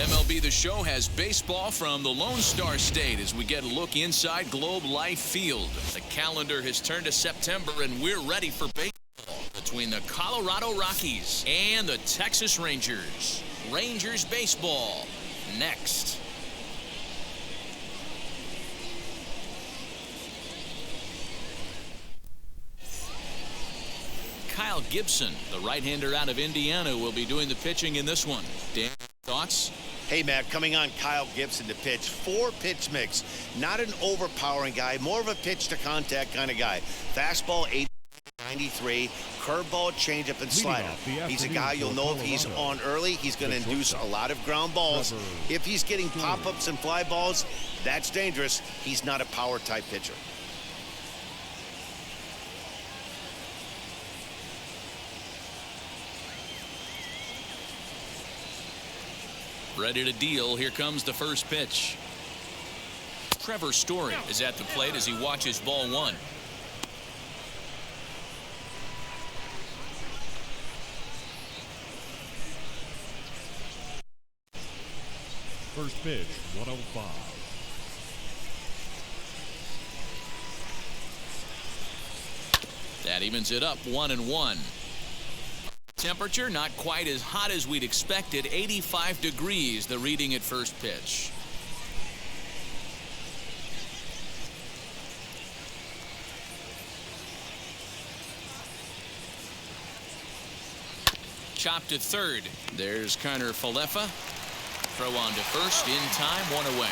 MLB The Show has baseball from the Lone Star State as we get a look inside Globe Life Field. The calendar has turned to September and we're ready for baseball between the Colorado Rockies and the Texas Rangers. Rangers baseball next. Kyle Gibson, the right-hander out of Indiana, will be doing the pitching in this one. Dan, thoughts? Hey, Matt, coming on Kyle Gibson to pitch. 4-pitch mix. Not an overpowering guy, more of a pitch-to-contact kind of guy. Fastball 93, curveball, changeup, and slider. He's a guy you'll know if he's on early, he's going to induce a lot of ground balls. If he's getting pop-ups and fly balls, that's dangerous. He's not a power-type pitcher. Ready to deal. Here comes the first pitch. Trevor Story is at the plate as he watches ball one. First pitch, 105. That evens it up 1-1. Temperature not quite as hot as we'd expected. 85 degrees the reading at first pitch. Chopped to third. There's Connor Falefa. Throw on to first in time, one away.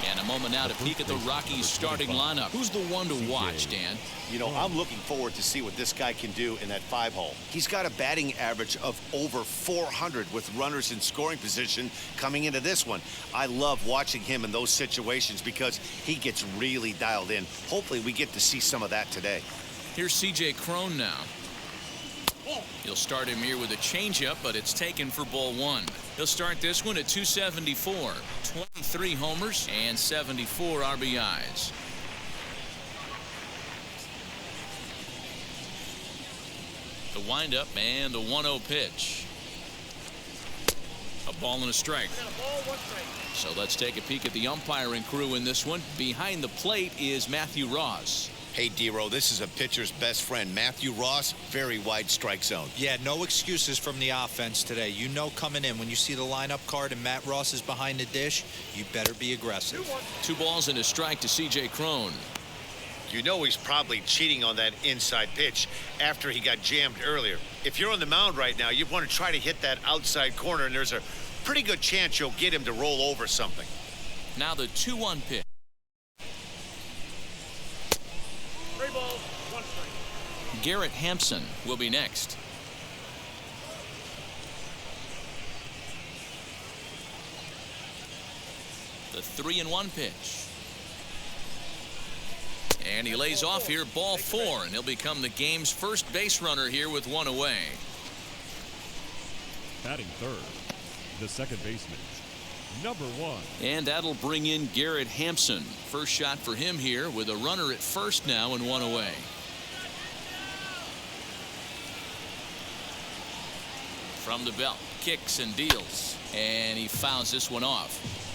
And a moment now to peek at the Rockies starting lineup. Who's the one to watch, Dan? You know, I'm looking forward to see what this guy can do in that 5-hole. He's got a batting average of over 400 with runners in scoring position coming into this one. I love watching him in those situations because he gets really dialed in. Hopefully we get to see some of that today. Here's C.J. Crone now. He'll start him here with a changeup, but it's taken for ball one. He'll start this one at 274, 23 homers and 74 RBIs. The windup and the 1-0 pitch. A ball and a strike. So let's take a peek at the umpiring crew in this one. Behind the plate is Matthew Ross. Hey, D-Row, this is a pitcher's best friend. Matthew Ross, very wide strike zone. Yeah, no excuses from the offense today. You know coming in, when you see the lineup card and Matt Ross is behind the dish, you better be aggressive. 2 balls and a strike to C.J. Crone. You know he's probably cheating on that inside pitch after he got jammed earlier. If you're on the mound right now, you want to try to hit that outside corner, and there's a pretty good chance you'll get him to roll over something. Now the 2-1 pitch. 3 balls, 1 strike. Garrett Hampson will be next. The 3-1 pitch. And he lays off here, ball 4, and he'll become the game's first base runner here with 1 away. Batting third, the second baseman, number 1. And that'll bring in Garrett Hampson. First shot for him here with a runner at first now and 1 away. From the belt, kicks and deals, and he fouls this one off.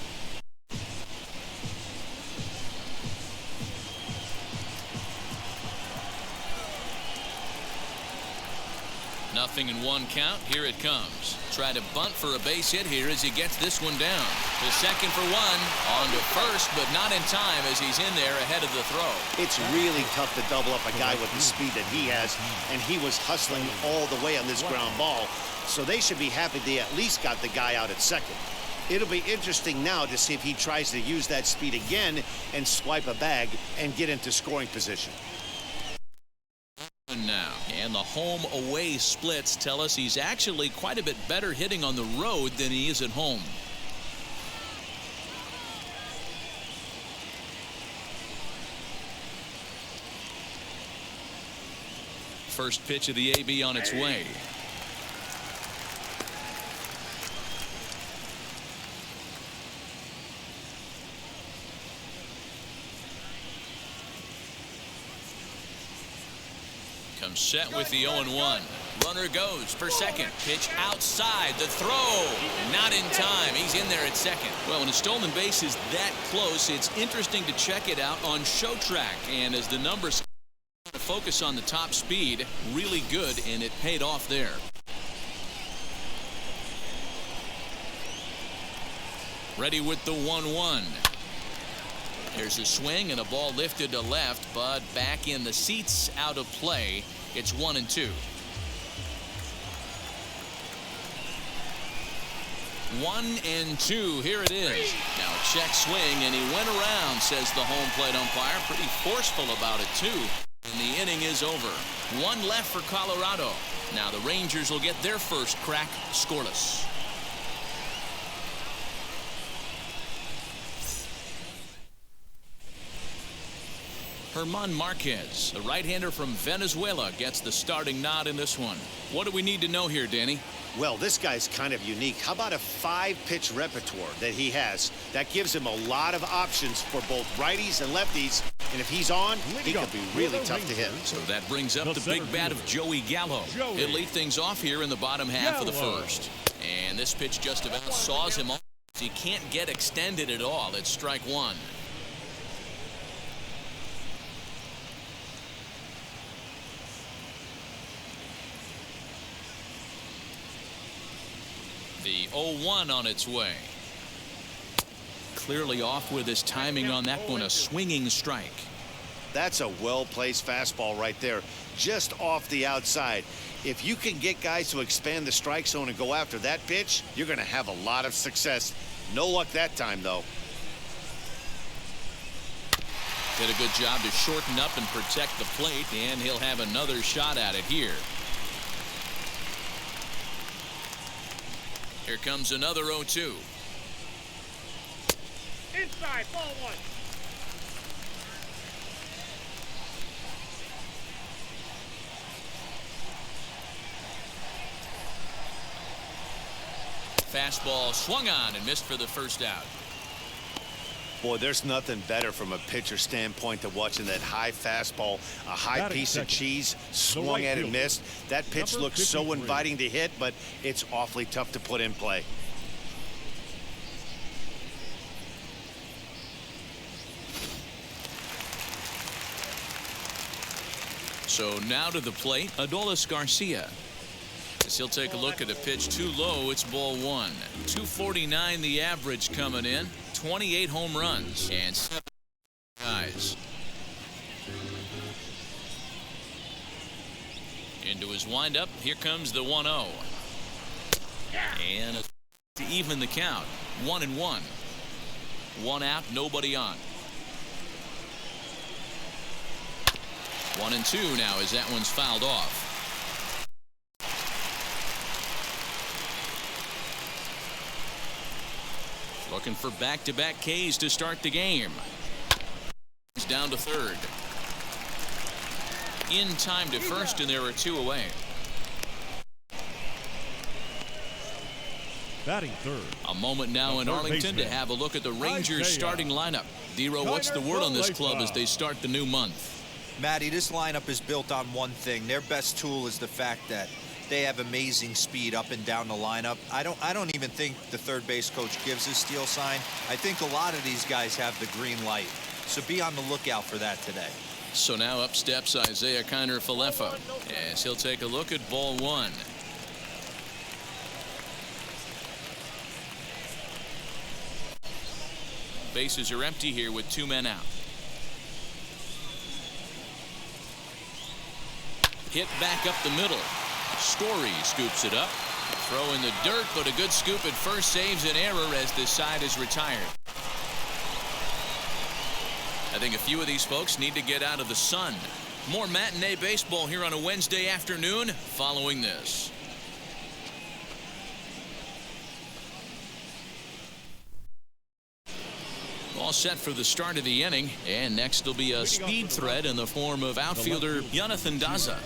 Nothing in 1 count. Here it comes. Try to bunt for a base hit here as he gets this one down. To second for 1. On to first, but not in time as he's in there ahead of the throw. It's really tough to double up a guy with the speed that he has, and he was hustling all the way on this ground ball. So they should be happy they at least got the guy out at second. It'll be interesting now to see if he tries to use that speed again and swipe a bag and get into scoring position. Now, and the home-away splits tell us he's actually quite a bit better hitting on the road than he is at home. First pitch of the AB on its way. Comes set with the 0-1. Runner goes for second. Pitch outside. The throw. Not in time. He's in there at second. Well, when a stolen base is that close, it's interesting to check it out on Show Track. And as the numbers focus on the top speed, really good, and it paid off there. Ready with the 1-1. There's a swing and a ball lifted to left, but back in the seats, out of play. It's 1-2. 1-2. Here it is. Now check swing, and he went around, says the home plate umpire. Pretty forceful about it, too. And the inning is over. One left for Colorado. Now the Rangers will get their first crack scoreless. German Marquez, the right-hander from Venezuela, gets the starting nod in this one. What do we need to know here, Danny? Well, this guy's kind of unique. How about a 5-pitch repertoire that he has? That gives him a lot of options for both righties and lefties. And if he's on, he could be really tough to hit. So that brings up the big bat of Joey Gallow. He'll lead things off here in the bottom half of the first. And this pitch just about saws him off. He can't get extended at all. It's strike one. The 0-1 on its way. Clearly off with his timing on that one, a swinging strike. That's a well-placed fastball right there, just off the outside. If you can get guys to expand the strike zone and go after that pitch, you're going to have a lot of success. No luck that time, though. Did a good job to shorten up and protect the plate, and he'll have another shot at it here. Here comes another 0-2. Inside, ball one. Fastball swung on and missed for the first out. Boy, there's nothing better from a pitcher standpoint than watching that high fastball, a high piece of cheese, swung at and missed. That pitch looks so inviting to hit, but it's awfully tough to put in play. So now to the plate, Adolis Garcia. As he'll take a look at a pitch too low, it's ball one. 249 the average coming in. 28 home runs and 7 guys. Into his windup, here comes the 1-0. And to even the count, 1-1. One out, nobody on. 1-2 now as that one's fouled off. Looking for back-to-back Ks to start the game. He's down to third. In time to first, and there are 2 away. Batting third. A moment now in Arlington to have a look at the Rangers starting lineup. Dero, what's the word on this club as they start the new month? Matty, this lineup is built on one thing. Their best tool is the fact that they have amazing speed up and down the lineup. I don't even think the third base coach gives a steal sign. I think a lot of these guys have the green light. So be on the lookout for that today. So now up steps Isaiah Kiner-Falefa as he'll take a look at ball one. Bases are empty here with 2 men out. Hit back up the middle. Story scoops it up. Throw in the dirt, but a good scoop at first saves an error as this side is retired. I think a few of these folks need to get out of the sun. More matinee baseball here on a Wednesday afternoon following this. All set for the start of the inning, and next will be a speed threat in the form of outfielder Jonathan Daza.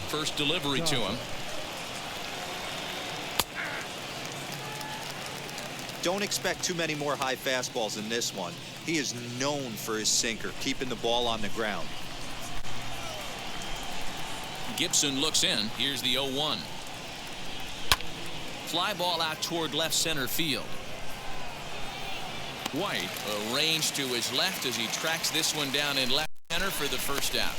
First delivery to him. Don't expect too many more high fastballs in this one. He is known for his sinker, keeping the ball on the ground. Gibson looks in. Here's the 0-1. Fly ball out toward left center field. White arranged to his left as he tracks this one down in left center for the first out.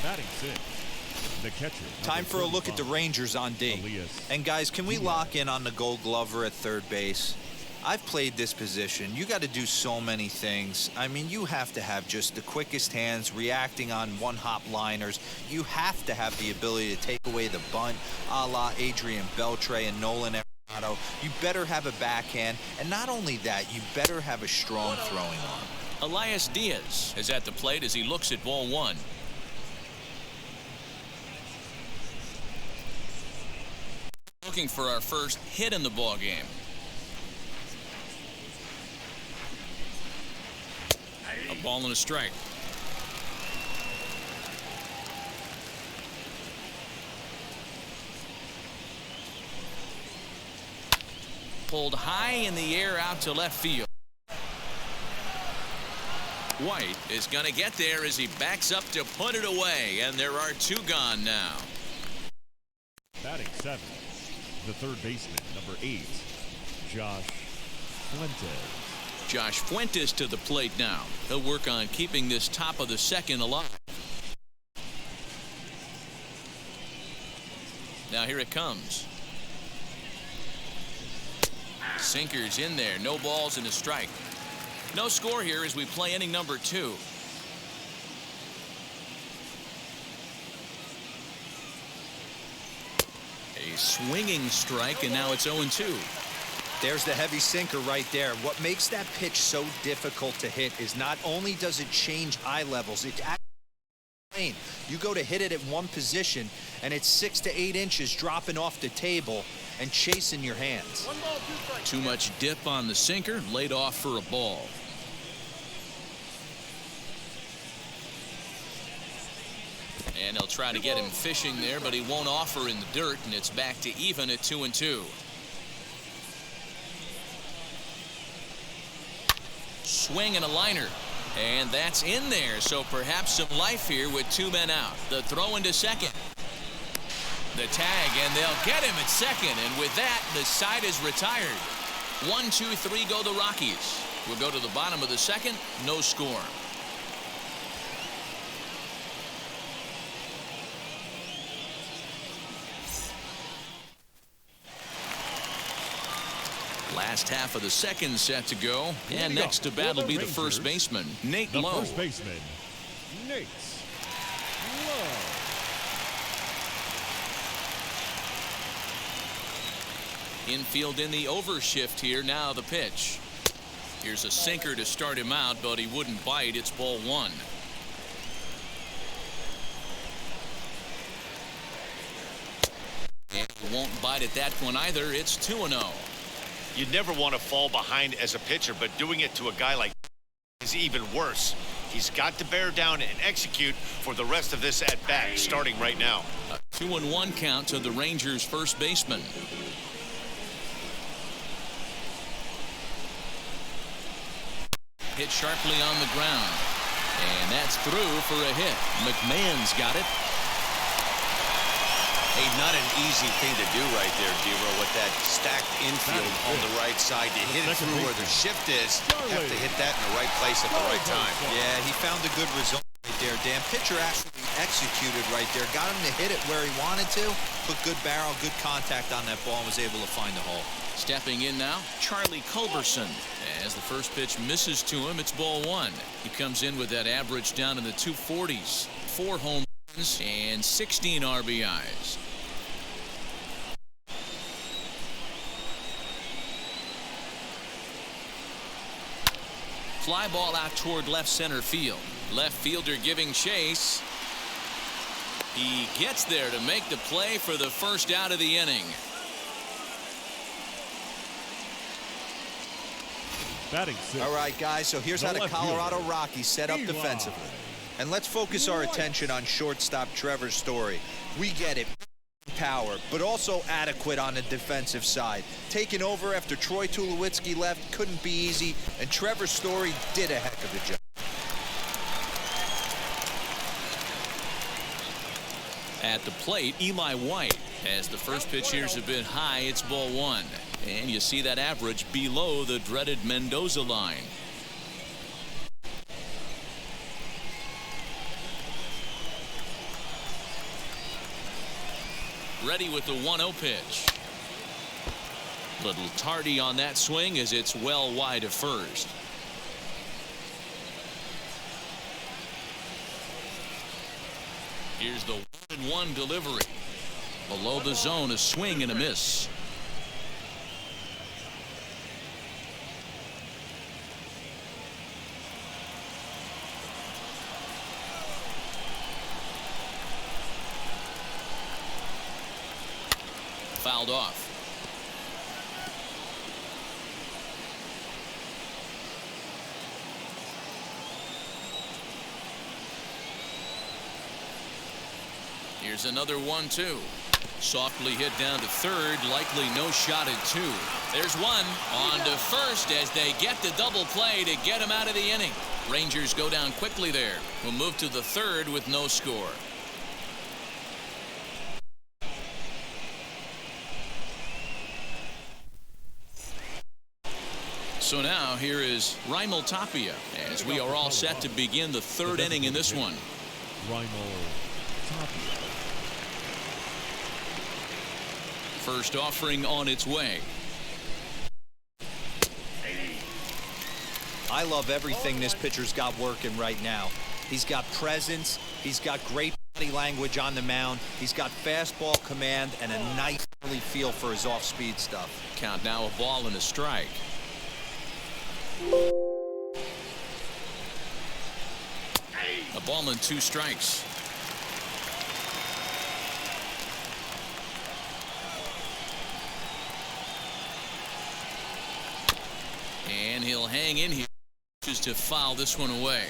Batting 6, the catcher. Time for a look at the Rangers on D. And guys, can we lock in on the Gold Glover at third base? I've played this position. You got to do so many things. I mean, you have to have just the quickest hands, reacting on one-hop liners. You have to have the ability to take away the bunt, a la Adrian Beltre and Nolan Arenado. You better have a backhand, and not only that, you better have a strong throwing arm. Elias Diaz is at the plate as he looks at ball 1. Looking for our first hit in the ball game. A ball and a strike. Pulled high in the air out to left field. White is going to get there as he backs up to put it away, and there are 2 gone now. Batting 7, the third baseman, number 8, Josh Fuentes. Josh Fuentes to the plate now. He'll work on keeping this top of the second alive. Now here it comes. Sinker's in there. No balls and a strike. No score here as we play inning number 2. A swinging strike, and now it's 0-2. There's the heavy sinker right there. What makes that pitch so difficult to hit is not only does it change eye levels, it actually, you go to hit it at one position and it's 6 to 8 inches dropping off the table and chasing your hands. Too much dip on the sinker, laid off for a ball. And they'll try to get him fishing there, but he won't offer in the dirt, and it's back to even at 2-2. Swing and a liner, and that's in there, so perhaps some life here with 2 men out. The throw into second. The tag, and they'll get him at second, and with that, the side is retired. 1, 2, 3 go the Rockies. We'll go to the bottom of the second, no score. Last half of the second set to go, and next to bat will be the first baseman, Nate Lowe. The first baseman, Nate Lowe. Infield in the overshift here. Now the pitch. Here's a sinker to start him out, but he wouldn't bite. It's ball 1. And he won't bite at that one either. It's 2-0. You never want to fall behind as a pitcher, but doing it to a guy like is even worse. He's got to bear down and execute for the rest of this at bat, starting right now. A 2-1 count to the Rangers' first baseman. Hit sharply on the ground, and that's through for a hit. McMahon's got it. Hey, not an easy thing to do right there, Dero, with that stacked infield on the right side. To hit it through where the shift is, you have to hit that in the right place at the right time. Yeah, he found a good result right there, Dan. Pitcher actually executed right there. Got him to hit it where he wanted to. Put good barrel, good contact on that ball, and was able to find the hole. Stepping in now, Charlie Culberson. As the first pitch misses to him, it's ball 1. He comes in with that average down in the 240s. 4 home runs and 16 RBIs. Fly ball out toward left center field. Left fielder giving chase. He gets there to make the play for the first out of the inning. Batting 6. All right, guys, so here's how the Colorado Rockies set up defensively. And let's focus our attention on shortstop Trevor Story. We get it. Power, but also adequate on the defensive side. Taking over after Troy Tulowitzki left couldn't be easy, and Trevor Story did a heck of a job. At the plate, Eli White. As the first pitch here is a bit high, it's ball one. And you see that average below the dreaded Mendoza line. Ready with the 1-0 pitch. Little tardy on that swing as it's well wide of first. Here's the 1-1 delivery. Below the zone, a swing and a miss. Fouled off. Here's another 1-2. Softly hit down to third. Likely no shot at two. There's one on to first as they get the double play to get him out of the inning. Rangers go down quickly there. We'll move to the third with no score. So now here is Raimel Tapia as we are all set to begin the third inning in this one. Raimel Tapia. First offering on its way. I love everything this pitcher's got working right now. He's got presence. He's got great body language on the mound. He's got fastball command and a nice early feel for his off-speed stuff. Count now, a ball and a strike. A ball and 2 strikes. And he'll hang in here just to foul this one away.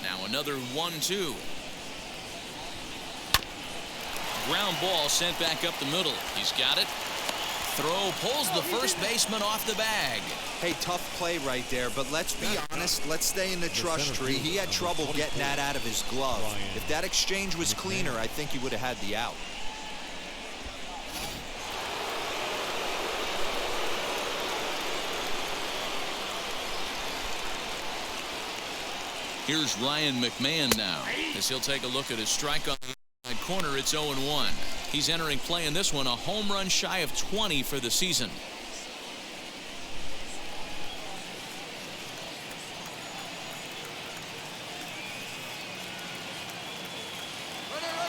Now another 1-2. Ground ball sent back up the middle. He's got it. Throw pulls the first baseman off the bag. Hey, tough play right there, but let's be honest. Let's stay in the trust tree. He had trouble getting that out of his glove. If that exchange was cleaner, I think he would have had the out. Here's Ryan McMahon now as he'll take a look at his strike on the inside corner. It's 0-1. He's entering play in this one, a home run shy of 20 for the season.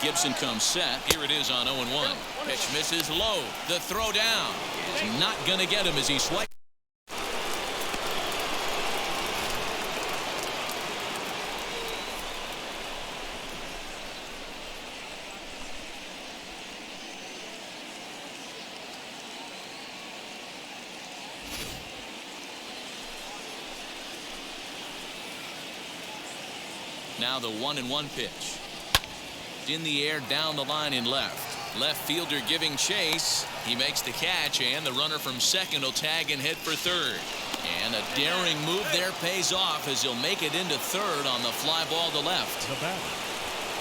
Gibson comes set. Here it is on 0-1. Pitch misses low. The throw down is not going to get him as he swipes. Now the 1-1 pitch. In the air down the line in left. Left fielder giving chase. He makes the catch, and the runner from second will tag and hit for third. And a daring move there pays off as he'll make it into third on the fly ball to left. The batter,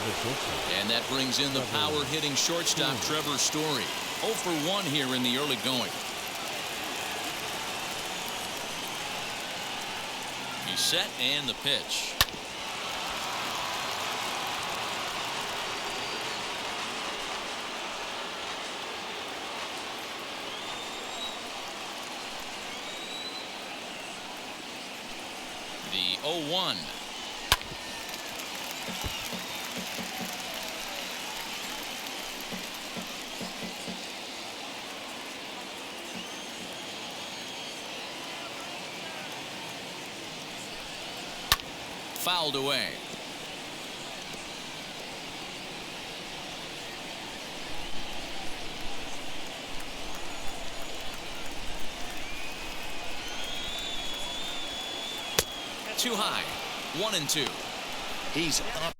the shortstop. And that brings in the power hitting shortstop Trevor Story. 0 for 1 here in the early going. He's set and the pitch. The 0-1. Fouled away. Too high. 1-2. He's up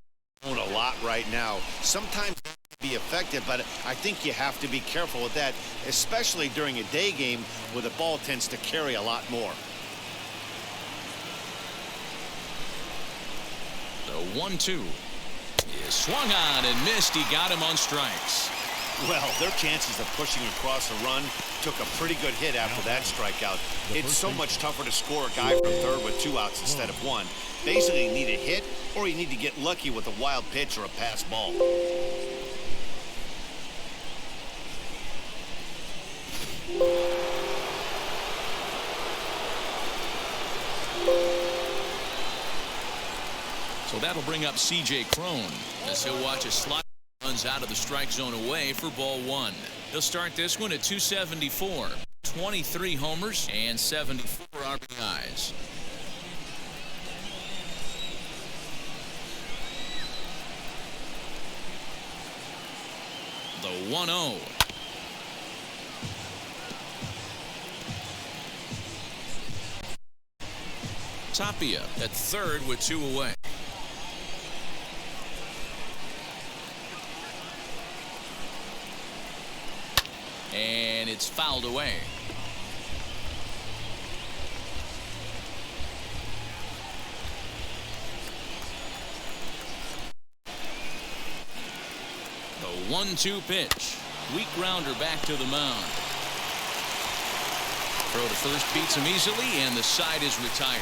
a lot right now. Sometimes be effective, but I think you have to be careful with that, especially during a day game where the ball tends to carry a lot more. 1-2. He swung on and missed. He got him on strikes. Well, their chances of pushing across a run took a pretty good hit after that strikeout. It's so much tougher to score a guy from third with 2 outs instead of 1. Basically, you need a hit or you need to get lucky with a wild pitch or a pass ball. So that'll bring up C.J. Crone as he'll watch a slide runs out of the strike zone away for ball 1. He'll start this one at 274, 23 homers and 74 RBIs. The 1-0. Tapia at third with 2 away. And it's fouled away. The 1-2 pitch. Weak grounder back to the mound. Throw to first beats him easily, and the side is retired.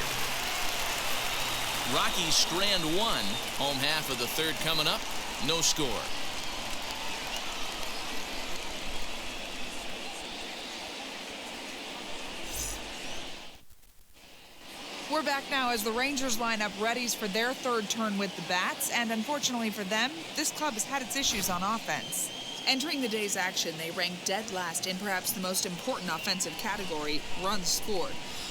Rockies strand 1. Home half of the third coming up. No score. We're back now as the Rangers line up readies for their third turn with the bats, and unfortunately for them, this club has had its issues on offense. Entering the day's action, they ranked dead last in perhaps the most important offensive category, runs scored.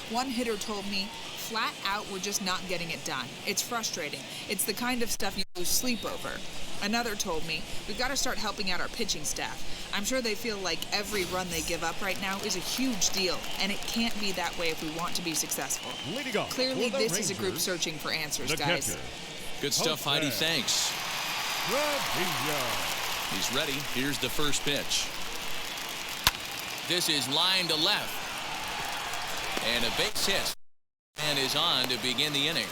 One hitter told me, flat out, we're just not getting it done. It's frustrating. It's the kind of stuff you lose sleep over. Another told me, we've got to start helping out our pitching staff. I'm sure they feel like every run they give up right now is a huge deal, and it can't be that way if we want to be be Leading off Clearly, for the this is a group Rangers, searching for answers, the guys. catcher. Good stuff, Heidi. Thanks. He's ready. Here's the first pitch. This is line to left. And a base hit. And is on to begin the inning.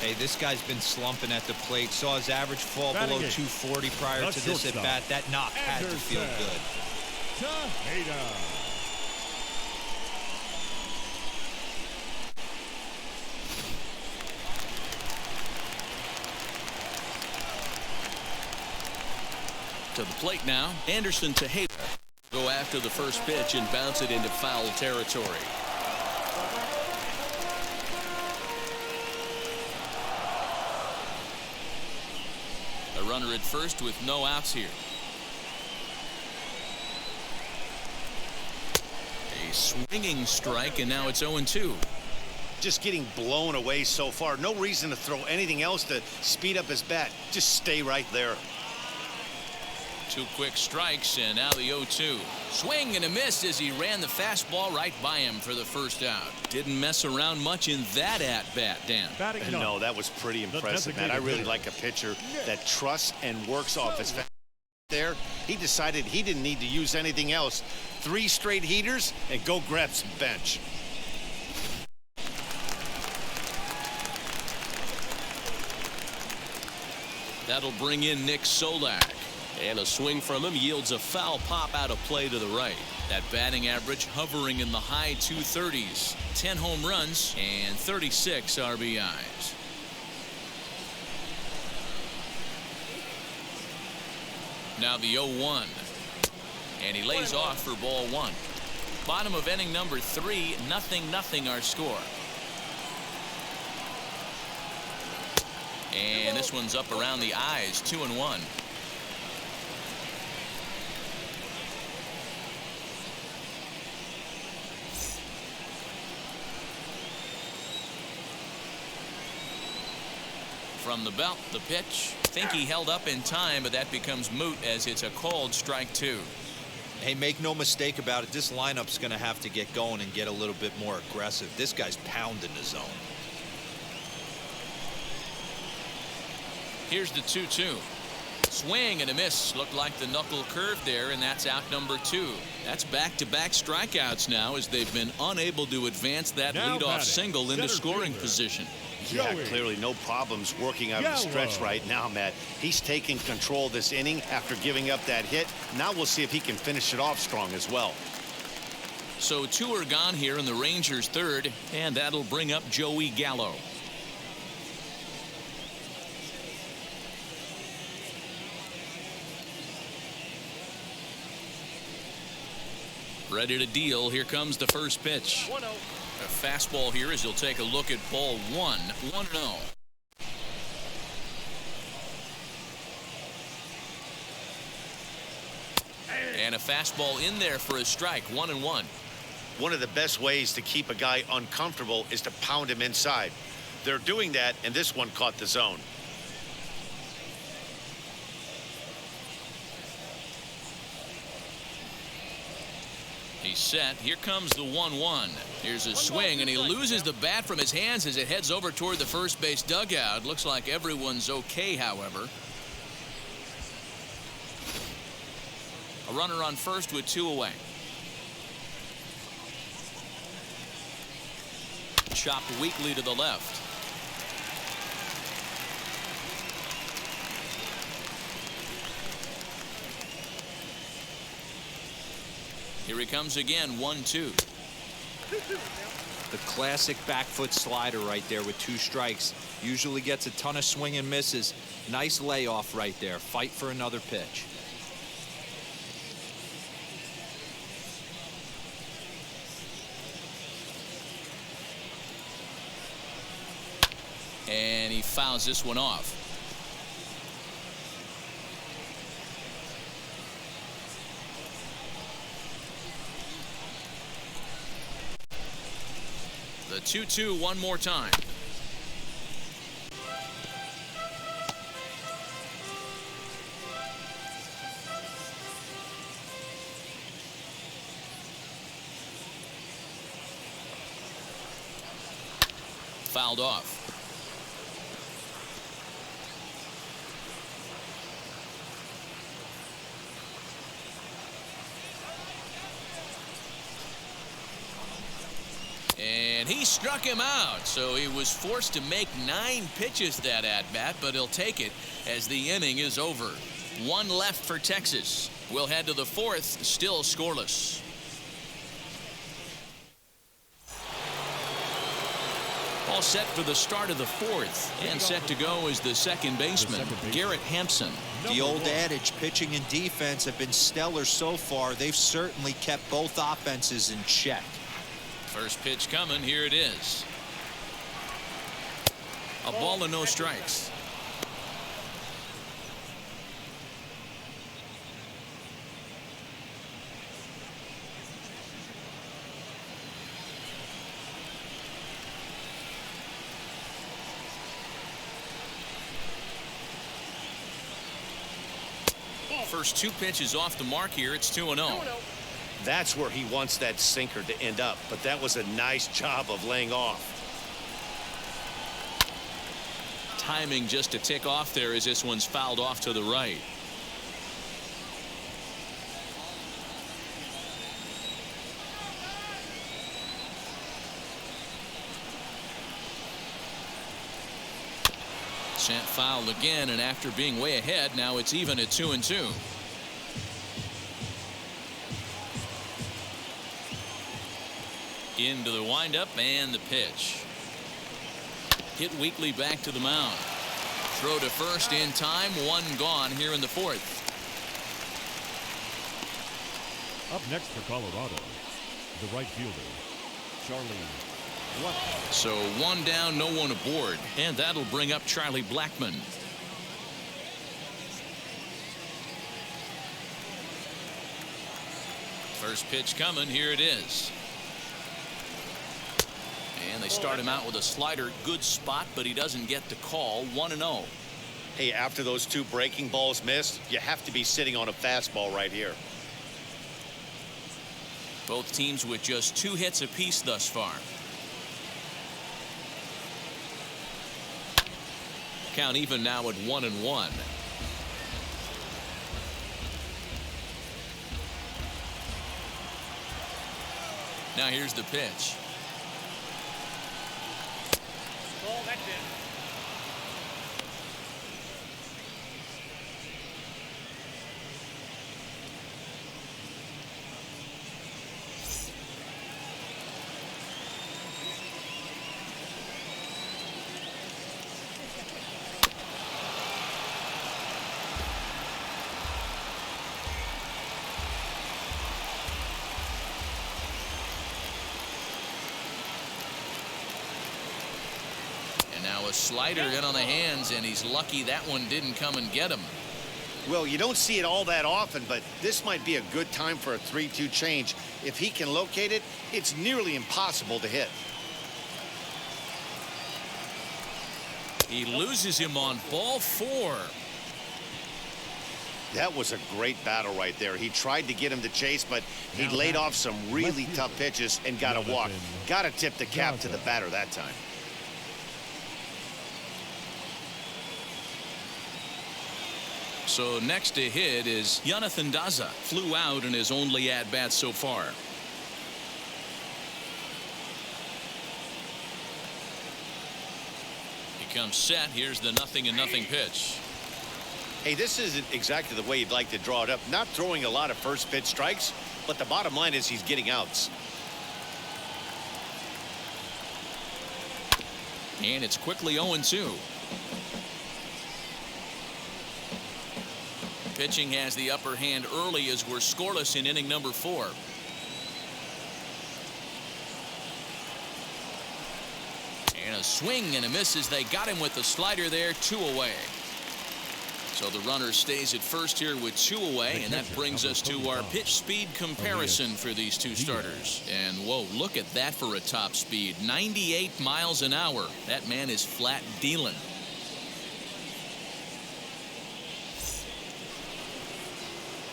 Hey, this guy's been slumping at the plate. Saw his average fall below 240 prior to this at bat. That knock had to feel good. To the plate now, Anderson Tejeda. Go after the first pitch and bounce it into foul territory. A runner at first with no outs here. A swinging strike, and now it's 0-2. Just getting blown away so far. No reason to throw anything else to speed up his bat. Just stay right there. 2 quick strikes, and now the 0-2. Swing and a miss as he ran the fastball right by him for the first out. Didn't mess around much in that at-bat, Dan. No, that was pretty impressive, man. I really like a pitcher that trusts and works off his fast there. He decided he didn't need to use anything else. 3 straight heaters and go grab some bench. That'll bring in Nick Solak. And a swing from him yields a foul pop out of play to the right. That batting average hovering in the high 230s. 10 home runs and 36 RBIs. Now the 0-1. And he lays off for ball 1. Bottom of inning number 3, 0-0 our score. And this one's up around the eyes, 2-1. From the belt, the pitch. Think he held up in time, but that becomes moot as it's a called strike 2. Hey, make no mistake about it. This lineup's going to have to get going and get a little bit more aggressive. This guy's pounding the zone. Here's the 2-2. Swing and a miss. Looked like the knuckle curve there, and that's out number 2. That's back-to-back strikeouts now as they've been unable to advance that Now leadoff batting, single into center scoring fielder. position. Yeah, Joey. clearly no problems working out of the stretch Gallow. right now, Matt. He's taking control this inning after giving up that hit. Now we'll see if he can finish it off strong as well. So 2 are gone here in the Rangers' third, and that'll bring up Joey Gallow. Ready to deal. Here comes the first pitch. 1-0. A fastball here as you'll take a look at ball 1. 1-0. And a fastball in there for a strike. 1-1. One of the best ways to keep a guy uncomfortable is to pound him inside. They're doing that, and this one caught the zone. He's set. Here comes the 1-1. Here's a swing, and he loses the bat from his hands as it heads over toward the first base dugout. Looks like everyone's okay, however. A runner on first with 2 away. Chopped weakly to the left. Here he comes again. 1-2. The classic back foot slider right there with 2 strikes. Usually gets a ton of swing and misses. Nice layoff right there. Fight for another pitch. And he fouls this one off. The 2-2 one more time. Fouled off. And he struck him out, so he was forced to make 9 pitches that at-bat, but he'll take it as the inning is over. 1 left for Texas. We'll head to the 4th, still scoreless. All set for the start of the 4th, and set to go is the second baseman, Garrett Hampson. The old adage, pitching and defense have been stellar so far. They've certainly kept both offenses in check. First pitch coming. Here it is. A ball and no strikes. First 2 pitches off the mark here. It's 2-0. That's where he wants that sinker to end up, but that was a nice job of laying off. Timing just to tick off there as this one's fouled off to the right. Sent foul again, and after being way ahead, now it's even at 2-2. Into the windup and the pitch. Hit weakly back to the mound. Throw to first in time. 1 gone here in the 4th. Up next for Colorado, the right fielder, Charlie Blackman. So 1 down, no one aboard, and that'll bring up Charlie Blackman. First pitch coming. Here it is. And they start him out with a slider. Good spot, but he doesn't get the call. 1-0. Hey, after those 2 breaking balls missed, you have to be sitting on a fastball right here. Both teams with just 2 hits apiece thus far. Count even now at 1-1. Now here's the pitch. Ball, that's it. Now a slider in on the hands, and he's lucky that one didn't come and get him. Well, you don't see it all that often, but this might be a good time for a 3-2 change. If he can locate it, it's nearly impossible to hit. He loses him on ball 4. That was a great battle right there. He tried to get him to chase, but he Now laid back. off some really tough pitches and got a walk. Got to tip the cap to the batter that time. So next to hit is Jonathan Daza. Flew out in his only at-bat so far. He comes set. Here's the 0-0 pitch. Hey, this isn't exactly the way you'd like to draw it up. Not throwing a lot of first pitch strikes, but the bottom line is he's getting outs. And it's quickly 0-2. Pitching has the upper hand early as we're scoreless in inning number 4. And a swing and a miss as they got him with the slider there. 2 away. So the runner stays at first here with 2 away, and that brings us to our pitch speed comparison for these two starters. And whoa, look at that for a top speed. 98 miles an hour. That man is flat dealing.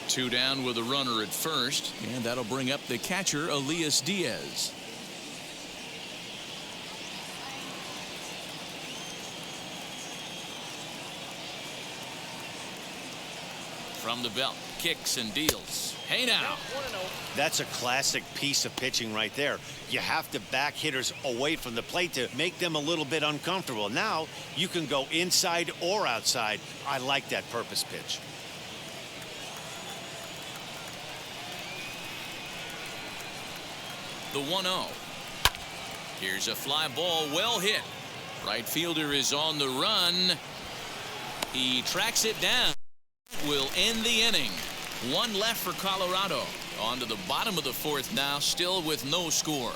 Two down with a runner at first, and that'll bring up the catcher, Elias Diaz. From the belt, kicks and deals. Hey now. That's a classic piece of pitching right there. You have to back hitters away from the plate to make them a little bit uncomfortable. Now you can go inside or outside. I like that purpose pitch. The 1-0. Here's a fly ball, well hit. Right fielder is on the run. He tracks it down. Will end the inning. 1 left for Colorado. On to the bottom of the 4th now, still with no score.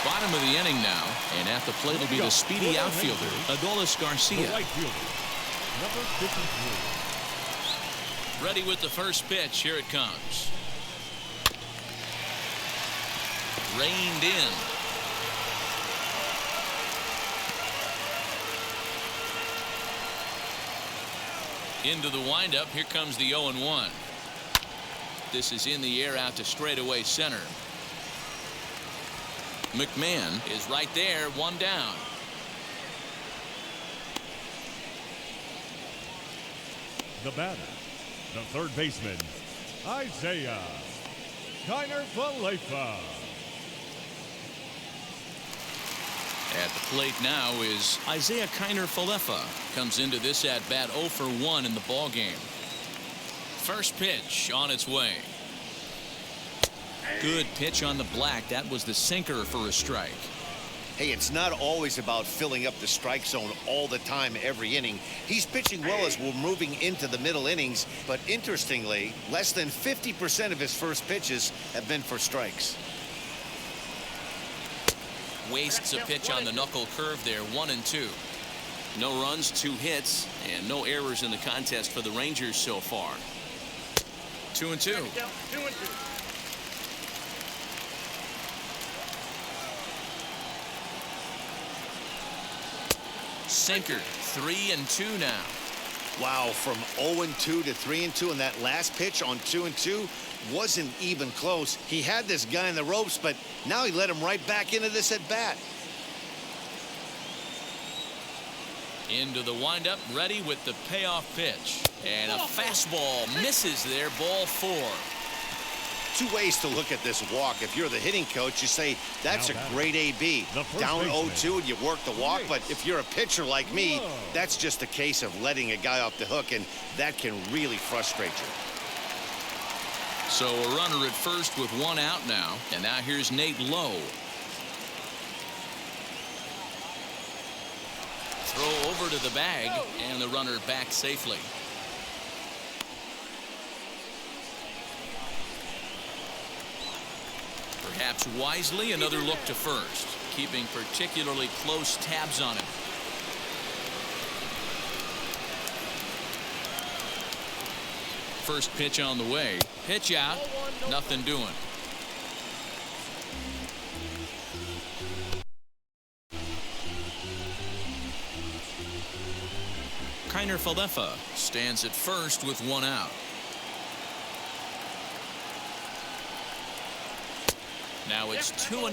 Bottom of the inning now, and at the plate will be the speedy outfielder, Adolis Garcia. The right fielder, number 53. Ready with the first pitch. Here it comes. Reined in. Into the windup. Here comes the 0-1. This is in the air out to straightaway center. McMahon is right there. 1 down. The batter, the third baseman, Isaiah Kiner-Falefa. At the plate now is Isaiah Kiner-Falefa. Comes into this at bat 0 for 1 in the ball game. First pitch on its way. Good pitch on the black. That was the sinker for a strike. Hey, it's not always about filling up the strike zone all the time every inning. He's pitching well as we're moving into the middle innings, but interestingly, less than 50% of his first pitches have been for strikes. Wastes a pitch on the knuckle curve there. 1-2. No runs, 2 hits, and no errors in the contest for the Rangers so far. 2-2. 2-2. Sinker. 3-2 now. Wow, from 0-2 to 3-2, and that last pitch on 2-2 wasn't even close. He had this guy in the ropes, but now he let him right back into this at bat. Into the windup, ready with the payoff pitch. And a fastball misses there, ball 4. Two ways to look at this walk. If you're the hitting coach, you say, that's a great AB. Down 0-2 and you work the walk. But if you're a pitcher like me, that's just a case of letting a guy off the hook, and that can really frustrate you. So a runner at first with 1 out now. And now here's Nate Lowe. Throw over to the bag, and the runner back safely. Perhaps wisely, another look to first, keeping particularly close tabs on him. First pitch on the way. Pitch out. Nothing doing. Kiner Falefa stands at first with 1 out. Now it's 2-0.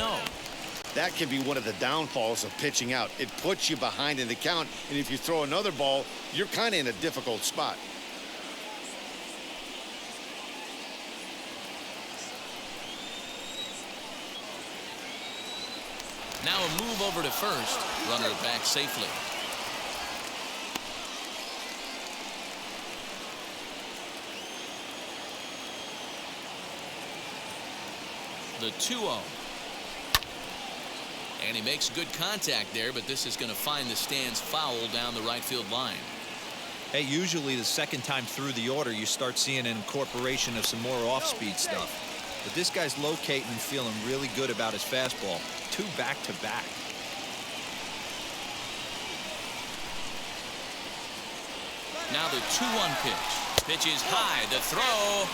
That can be one of the downfalls of pitching out. It puts you behind in the count, and if you throw another ball, you're kind of in a difficult spot. Now a move over to first. Runner back safely. The 2-0. And he makes good contact there, but this is going to find the stands foul down the right field line. Hey, usually the second time through the order, you start seeing an incorporation of some more off-speed stuff. But this guy's locating and feeling really good about his fastball. 2 back-to-back. Now the 2-1 pitch. Pitch is high. The throw.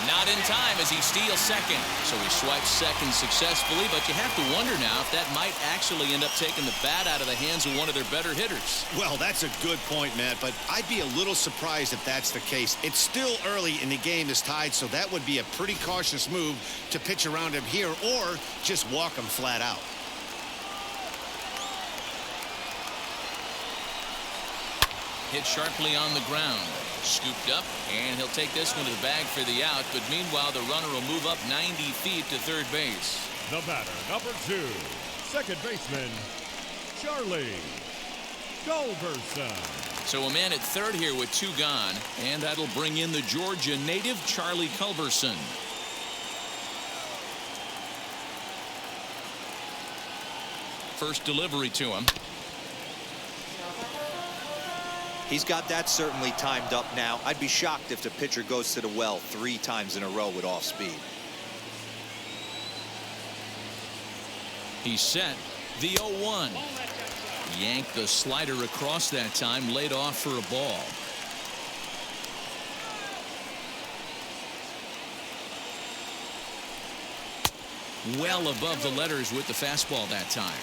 Not in time as he steals second. So he swipes second successfully, but you have to wonder now if that might actually end up taking the bat out of the hands of one of their better hitters. Well, that's a good point, Matt, but I'd be a little surprised if that's the case. It's still early and the game is tied, so that would be a pretty cautious move to pitch around him here or just walk him flat out. Hit sharply on the ground. Scooped up, and he'll take this one to the bag for the out, but meanwhile the runner will move up 90 feet to third base. The batter, number 2, second baseman, Charlie Culberson. So a man at third here with 2 gone, and that'll bring in the Georgia native Charlie Culberson. First delivery to him. He's got that certainly timed up now. I'd be shocked if the pitcher goes to the well 3 times in a row with off speed. He's set. The 0-1. Yanked the slider across that time, laid off for a ball. Well above the letters with the fastball that time.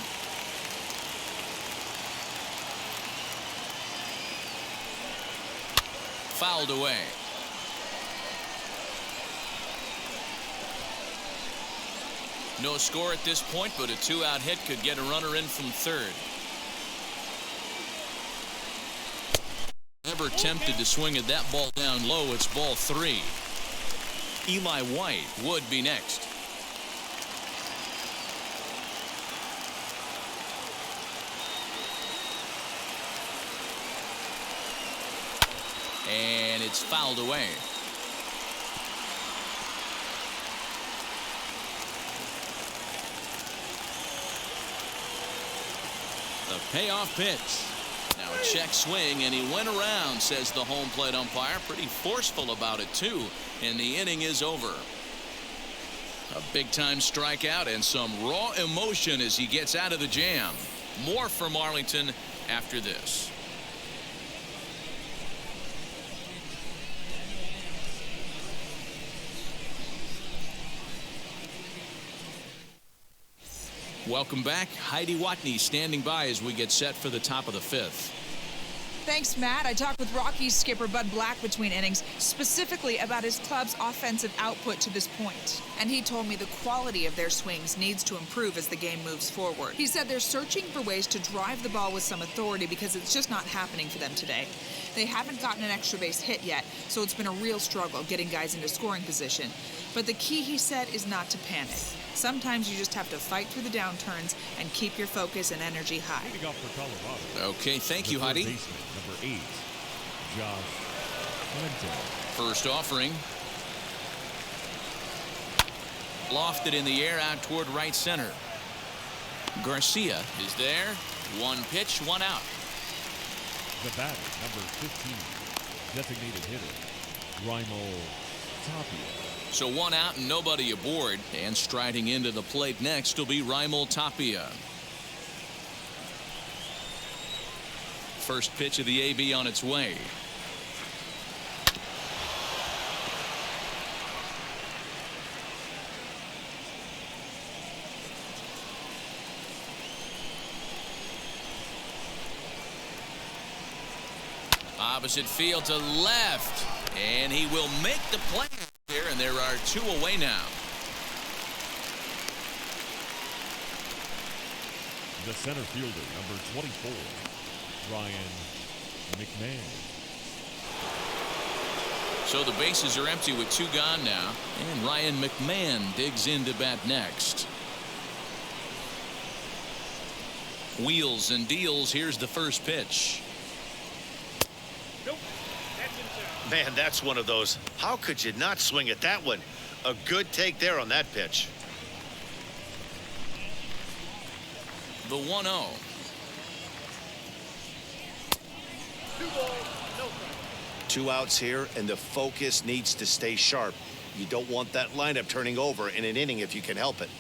Fouled away. No score at this point, but a 2-out hit could get a runner in from third. Never tempted to swing at that ball down low. It's ball 3. Eli White would be next. And it's fouled away. The payoff pitch. Now a check swing, and he went around, says the home plate umpire. Pretty forceful about it, too. And the inning is over. A big-time strikeout and some raw emotion as he gets out of the jam. More from Arlington after this. Welcome back. Heidi Watney standing by as we get set for the top of the 5th. Thanks, Matt. I talked with Rockies skipper Bud Black between innings, specifically about his club's offensive output to this point. And he told me the quality of their swings needs to improve as the game moves forward. He said they're searching for ways to drive the ball with some authority because it's just not happening for them today. They haven't gotten an extra base hit yet, so it's been a real struggle getting guys into scoring position. But the key, he said, is not to panic. Sometimes you just have to fight through the downturns and keep your focus and energy high. Leading up for Colorado. Okay, thank you, Heidi. Baseman, number 8, Josh Fuentes. First offering. Lofted in the air out toward right center. Garcia is there. One pitch, one out. The batter, number 15, designated hitter, Raimel Tapia. So one out and nobody aboard. And striding into the plate next will be Raimel Tapia. First pitch of the AB on its way. Opposite field to left. And he will make the play here, and there are 2 away now. The center fielder, number 24, Ryan McMahon. So the bases are empty with 2 gone now, and Ryan McMahon digs in to bat next. Wheels and deals. Here's the first pitch. Nope. That's inside. Man, that's one of those. How could you not swing at that one? A good take there on that pitch. The 1-0. 2 balls, no strike. 2 outs here, and the focus needs to stay sharp. You don't want that lineup turning over in an inning if you can help it.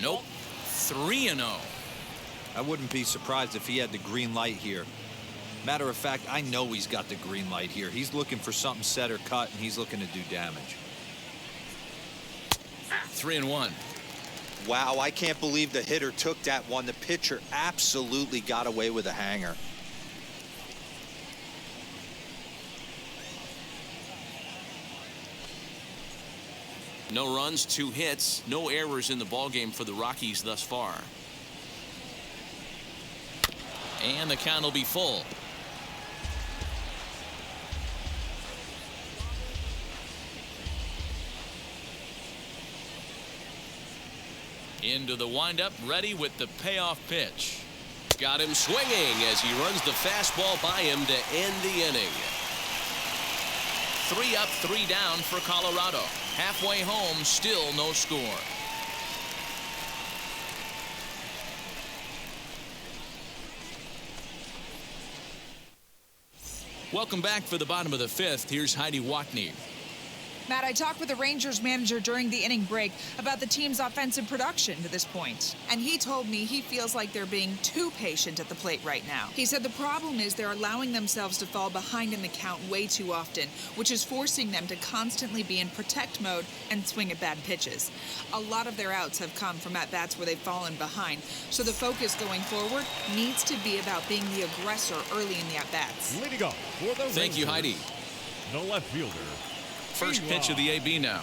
Nope. 3-0. I wouldn't be surprised if he had the green light here. Matter of fact, I know he's got the green light here. He's looking for something set or cut, and he's looking to do damage. 3-1. Wow, I can't believe the hitter took that one. The pitcher absolutely got away with a hanger. No runs, 2 hits, no errors in the ballgame for the Rockies thus far. And the count will be full. Into the windup, ready with the payoff pitch. Got him swinging as he runs the fastball by him to end the inning. 3 up, 3 down for Colorado. Halfway home, still no score. Welcome back for the bottom of the 5th. Here's Heidi Watney. Matt, I talked with the Rangers manager during the inning break about the team's offensive production to this point. And he told me he feels like they're being too patient at the plate right now. He said the problem is they're allowing themselves to fall behind in the count way too often, which is forcing them to constantly be in protect mode and swing at bad pitches. A lot of their outs have come from at-bats where they've fallen behind, so the focus going forward needs to be about being the aggressor early in the at-bats. Leading up for the Thank you, Heidi. The left fielder, First pitch of the AB now.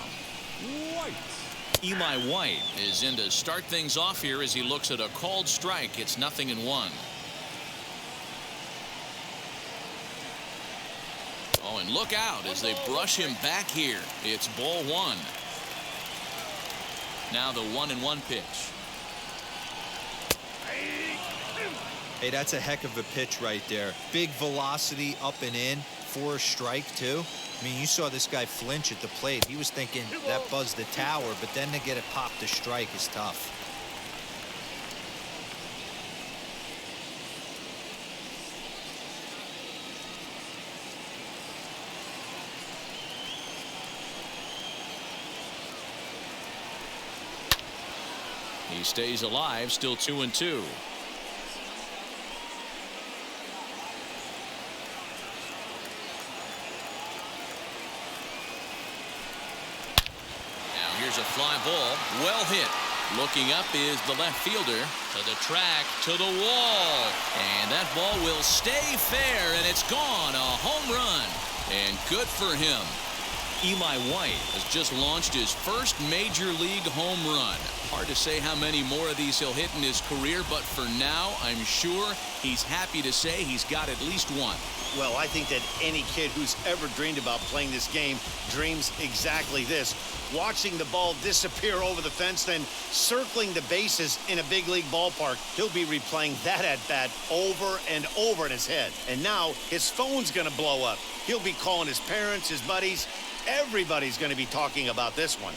White. Eli White is in to start things off here as he looks at a called strike. It's 0-1. Oh, and look out as they brush him back here. It's ball 1. Now the 1-1 pitch. Hey, that's a heck of a pitch right there. Big velocity up and in for a strike, too. I mean, you saw this guy flinch at the plate. He was thinking that buzzed the tower, but then to get it popped to strike is tough. He stays alive, still 2-2. Here's a fly ball, well hit. Looking up is the left fielder. To the track, to the wall. And that ball will stay fair, and it's gone. A home run. And good for him. Eli White has just launched his first major league home run. Hard to say how many more of these he'll hit in his career, but for now, I'm sure he's happy to say he's got at least one. Well, I think that any kid who's ever dreamed about playing this game dreams exactly this. Watching the ball disappear over the fence, then circling the bases in a big league ballpark. He'll be replaying that at-bat over and over in his head. And now his phone's going to blow up. He'll be calling his parents, his buddies. Everybody's going to be talking about this one.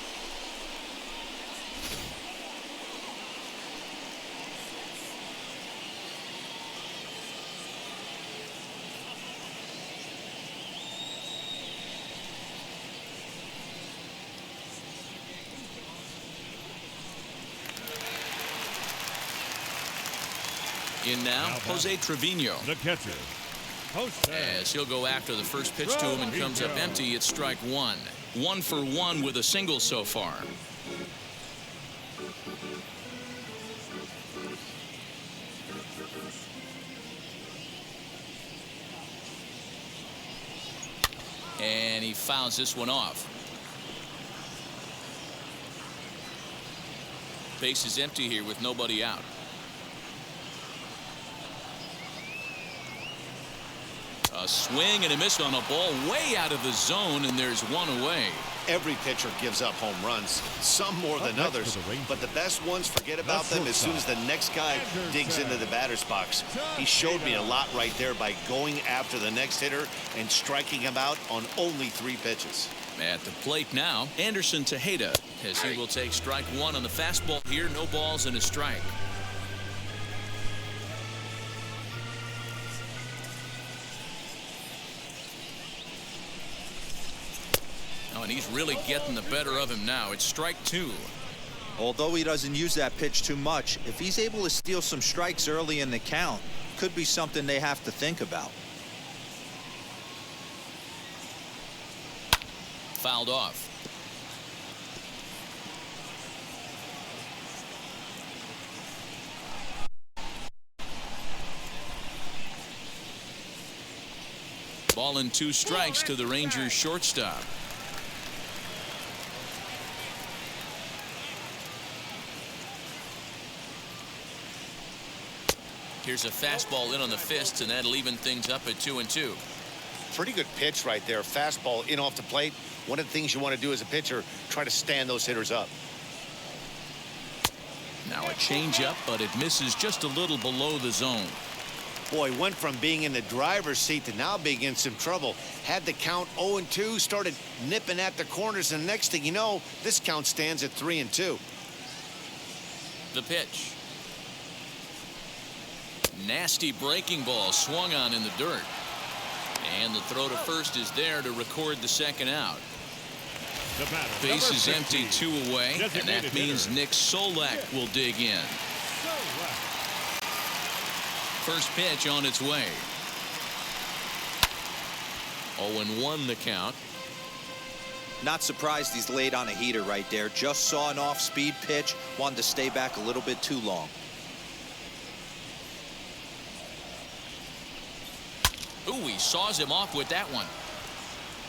In now, Jose Trevino. The catcher, As he'll go after the first pitch to him and comes up empty, it's strike one. 1 for 1 with a single so far. And he fouls this one off. Base is empty here with nobody out. A swing and a miss on a ball way out of the zone, and there's one away. Every pitcher gives up home runs, some more than others, but the best ones forget about them as soon as the next guy digs into the batter's box. He showed me a lot right there by going after the next hitter and striking him out on only 3 pitches. At the plate now, Anderson Tejeda, as he will take strike one on the fastball here. No balls and a strike. And he's really getting the better of him now. It's strike 2. Although he doesn't use that pitch too much, if he's able to steal some strikes early in the count, could be something they have to think about. Fouled off. Ball and 2 strikes to the Rangers shortstop. Here's a fastball in on the fists, and that'll even things up at 2-2. Pretty good pitch right there. Fastball in off the plate. One of the things you want to do as a pitcher, try to stand those hitters up. Now a changeup, but it misses just a little below the zone. Boy, went from being in the driver's seat to now being in some trouble. Had the count 0-2, started nipping at the corners, and next thing you know, this count stands at 3-2. The pitch. Nasty breaking ball swung on in the dirt. And the throw to first is there to record the second out. Base is empty, 2 away, and that means Nick Solak will dig in. First pitch on its way. 0-1 the count. Not surprised he's laid on a heater right there. Just saw an off-speed pitch, wanted to stay back a little bit too long. Ooh, he saws him off with that one.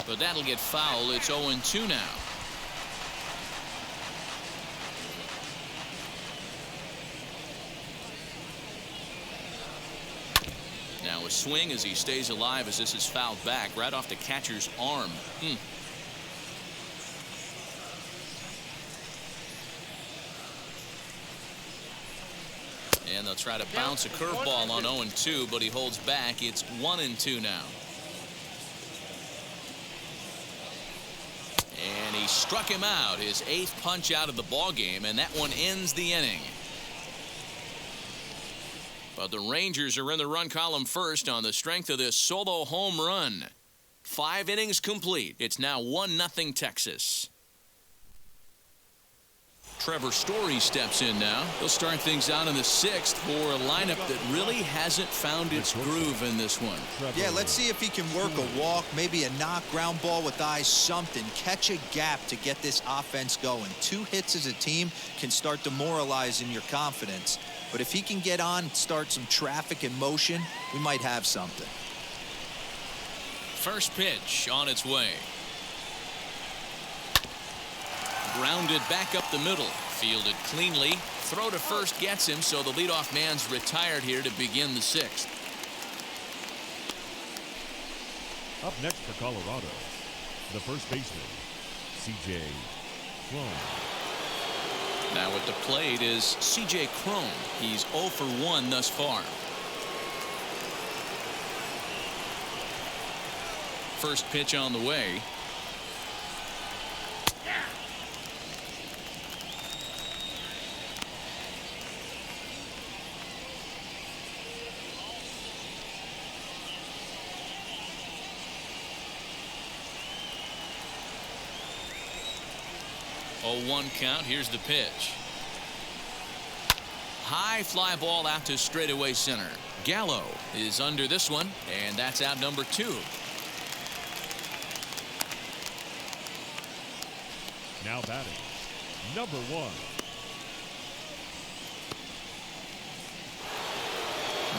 But that'll get foul. It's 0-2 now. Now a swing as he stays alive as this is fouled back right off the catcher's arm. And they'll try to bounce a curveball on 0-2, but he holds back. It's 1-2 now. And he struck him out, his 8th punch out of the ball game, and that one ends the inning. But the Rangers are in the run column first on the strength of this solo home run. 5 innings complete. It's now 1-0 Texas. Trevor Story steps in now. He'll start things out in the 6th for a lineup that really hasn't found its groove in this one. Yeah, let's see if he can work a walk, maybe a knock, ground ball with eyes, something. Catch a gap to get this offense going. 2 hits as a team can start demoralizing your confidence. But if he can get on, start some traffic in motion, we might have something. First pitch on its way. Grounded back up the middle. Fielded cleanly. Throw to first gets him, so the leadoff man's retired here to begin the 6th. Up next for Colorado, the first baseman, C.J. Crone. Now at the plate is C.J. Crone. He's 0 for 1 thus far. First pitch on the way. Oh, 1 count. Here's the pitch. High fly ball out to straightaway center. Gallow is under this one, and that's out number 2. Now batting, number 1.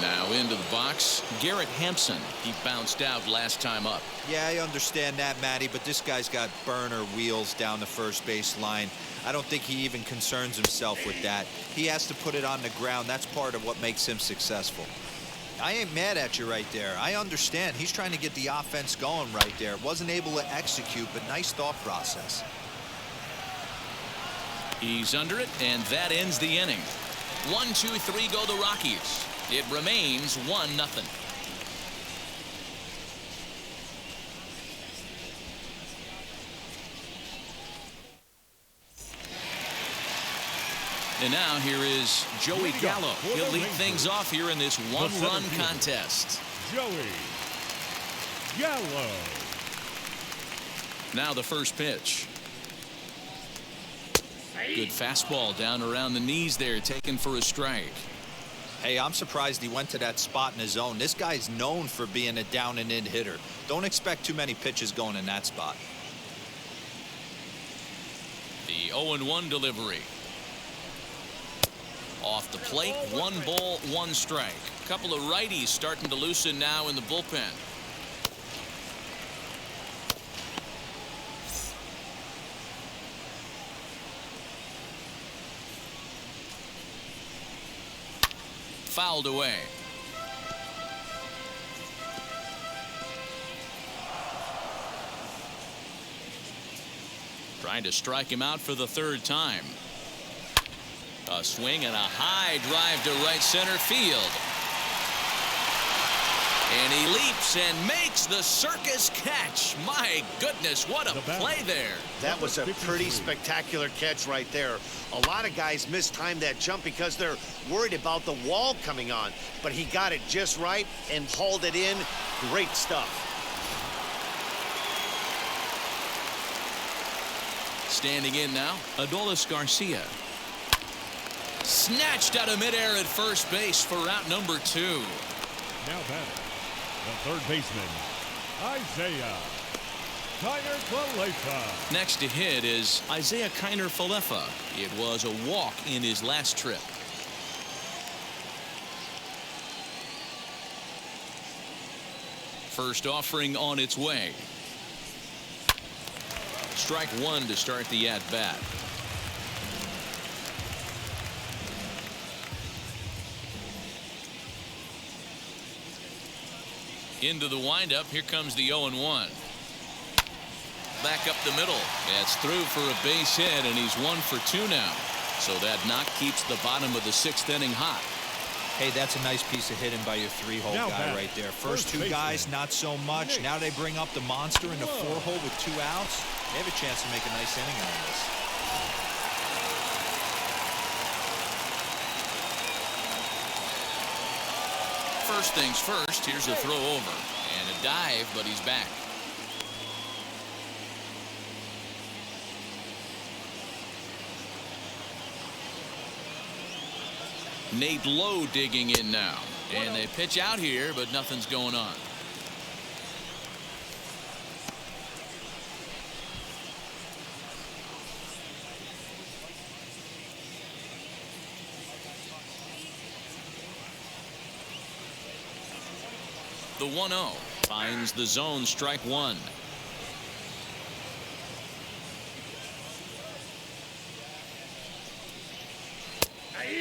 Now into the box, Garrett Hampson. He bounced out last time up. Yeah, I understand that, Matty, but this guy's got burner wheels down the first base line. I don't think he even concerns himself with that. He has to put it on the ground. That's part of what makes him successful. I ain't mad at you right there. I understand. He's trying to get the offense going right there. Wasn't able to execute, but nice thought process. He's under it, and that ends the inning. 1, 2, 3 go the Rockies. It remains 1-0. And now here is Joey Gallow. He'll lead things off here in this one-run contest. Joey Gallow. Now the first pitch. Good fastball down around the knees there, taken for a strike. Hey, I'm surprised he went to that spot in his zone. This guy's known for being a down and in hitter. Don't expect too many pitches going in that spot. The 0-1 delivery. Off the plate, 1 ball, 1 strike. Couple of righties starting to loosen now in the bullpen. Fouled away. Trying to strike him out for the 3rd time. A swing and a high drive to right center field. And he leaps and makes the circus catch. My goodness, what a play there. That was a pretty spectacular catch right there. A lot of guys mistime that jump because they're worried about the wall coming on. But he got it just right and hauled it in. Great stuff. Standing in now, Adolis Garcia. Snatched out of midair at first base for out number 2. Now batting, the third baseman, Isaiah Kiner-Falefa. Next to hit is Isaiah Kiner-Falefa. It was a walk in his last trip. First offering on its way. Strike 1 to start the at-bat. Into the windup. Here comes the 0-1. Back up the middle. That's through for a base hit, and he's 1 for 2 now. So that knock keeps the bottom of the 6th inning hot. Hey, that's a nice piece of hitting by your 3-hole guy right there. First 2 guys, not so much. Now they bring up the monster in the 4-hole with 2 outs. They have a chance to make a nice inning out of this. First things first, here's a throw over and a dive, but he's back. Nate Lowe digging in now. And they pitch out here, but nothing's going on. The 1-0 finds the zone, strike one.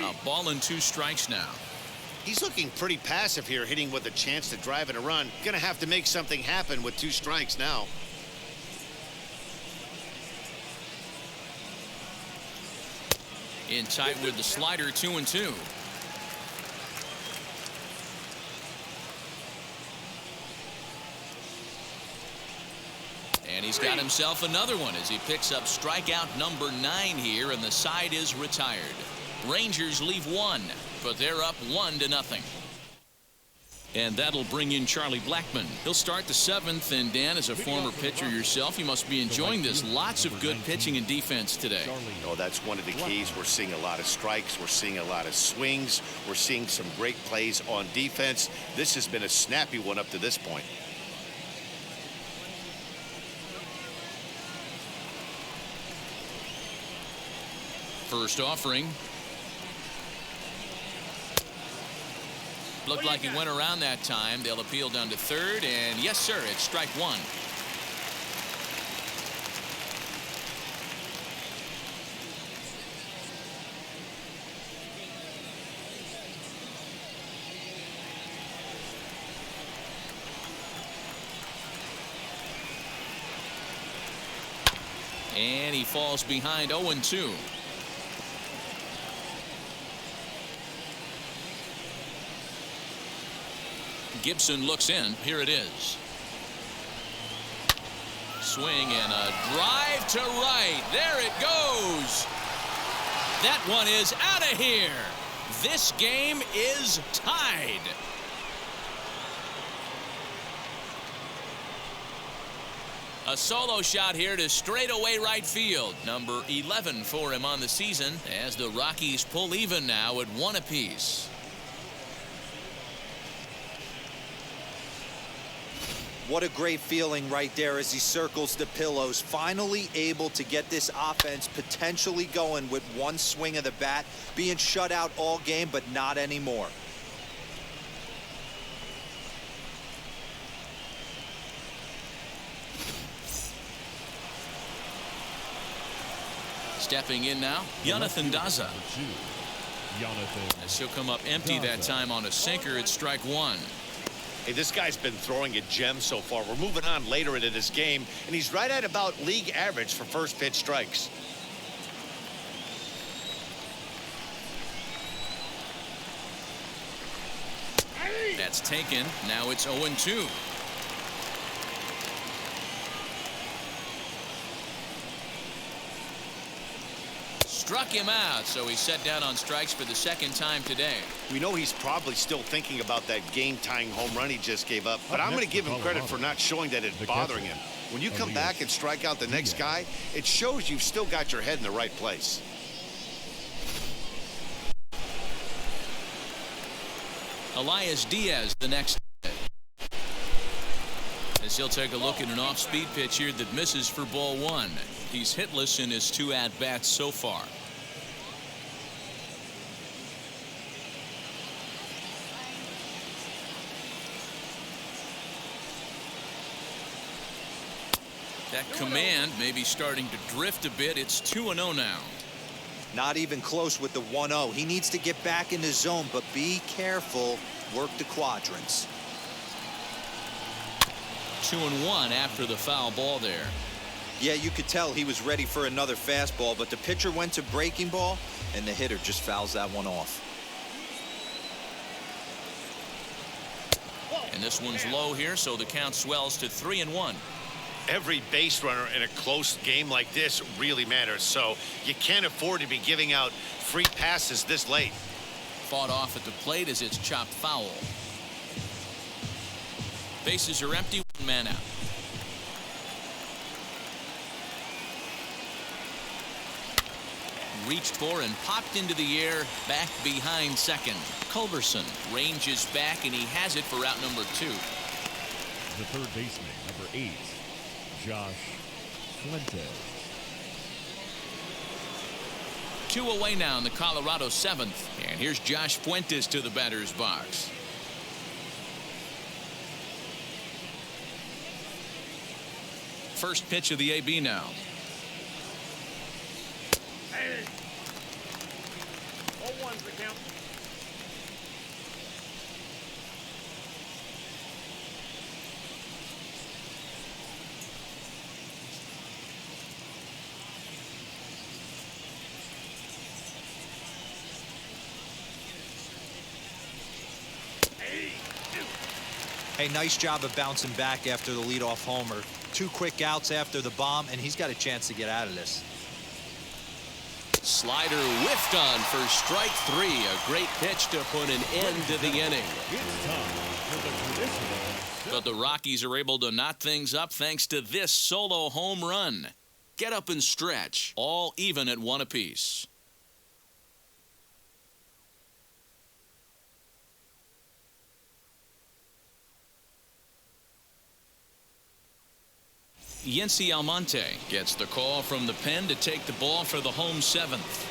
A ball and 2 strikes now. He's looking pretty passive here, hitting with a chance to drive in a run. Gonna have to make something happen with 2 strikes now. In tight with the slider, 2-2. And he's got himself another one as he picks up strikeout number 9 here, and the side is retired. Rangers leave 1, but they're up 1-0. And that'll bring in Charlie Blackman. He'll start the 7th, and Dan, as a former pitcher yourself, you must be enjoying this. Lots of good pitching and defense today. Oh, that's one of the keys. We're seeing a lot of strikes. We're seeing a lot of swings. We're seeing some great plays on defense. This has been a snappy one up to this point. First offering. Looked like he went around that time. They'll appeal down to third, and yes, sir, it's strike one. And he falls behind 0-2. Gibson looks in. Here it is. Swing and a drive to right. There it goes. That one is out of here. This game is tied. A solo shot here to straightaway right field. Number 11 for him on the season as the Rockies pull even now at 1 apiece. What a great feeling right there as he circles the pillows. Finally able to get this offense potentially going with one swing of the bat. Being shut out all game, but not anymore. Stepping in now, Jonathan Daza. As he'll come up empty that time on a sinker at strike one. Hey, this guy's been throwing a gem so far. We're moving on later into this game, and he's right at about league average for first pitch strikes. That's taken. Now it's 0-2. Struck him out, so he's set down on strikes for the second time today. We know he's probably still thinking about that game-tying home run he just gave up, but I'm going to give him credit for not showing that it's bothering him. When you come back and strike out the next guy, it shows you've still got your head in the right place. Elias Diaz the next. As he'll take a look at an off-speed pitch here that misses for ball one. He's hitless in his 2 at-bats so far. That command may be starting to drift a bit. It's 2-0 now. Not even close with the 1-0. He needs to get back in the zone, but be careful. Work the quadrants. 2-1 after the foul ball there. Yeah, you could tell he was ready for another fastball, but the pitcher went to breaking ball, and the hitter just fouls that one off. And this one's low here, so the count swells to 3-1. Every base runner in a close game like this really matters, so you can't afford to be giving out free passes this late. Fought off at the plate as it's chopped foul. Bases are empty, 1 man out. reached for and popped into the air back behind second. Culberson ranges back, and he has it for out number 2. The third baseman, number 8, Josh Fuentes. 2 away now in the Colorado 7th. And here's Josh Fuentes to the batter's box. First pitch of the AB now. Hey. 0-1's the count. Hey, nice job of bouncing back after the leadoff homer. 2 quick outs after the bomb, and he's got a chance to get out of this. Slider whiffed on for strike 3. A great pitch to put an end to the inning. It's time for the traditional. But the Rockies are able to knot things up thanks to this solo home run. Get up and stretch, all even at 1 apiece. Yency Almonte gets the call from the pen to take the ball for the home 7th.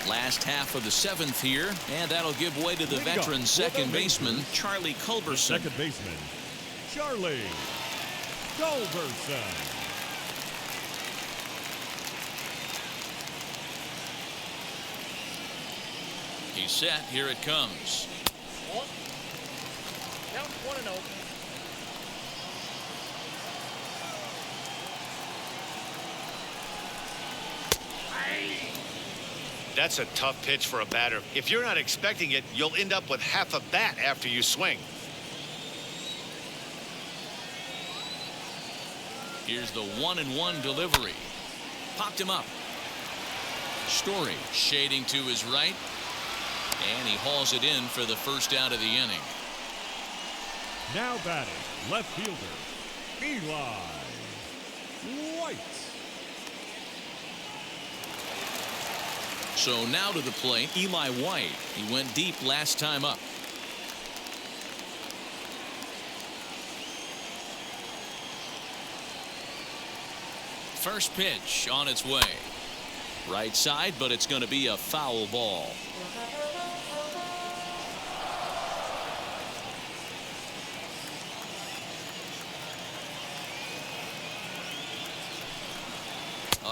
Last half of the 7th here, and that'll give way to the veteran second baseman, Charlie Culberson. Second baseman, Charlie Culberson. He's set. Here it comes. Count 1-0. That's a tough pitch for a batter. If you're not expecting it, you'll end up with half a bat after you swing. Here's the 1-1 delivery. Popped him up. Story shading to his right. And he hauls it in for the first out of the inning. Now batting, left fielder, Eli White. So now to the plate, Eli White. He went deep last time up. First pitch on its way. Right side, but it's going to be a foul ball.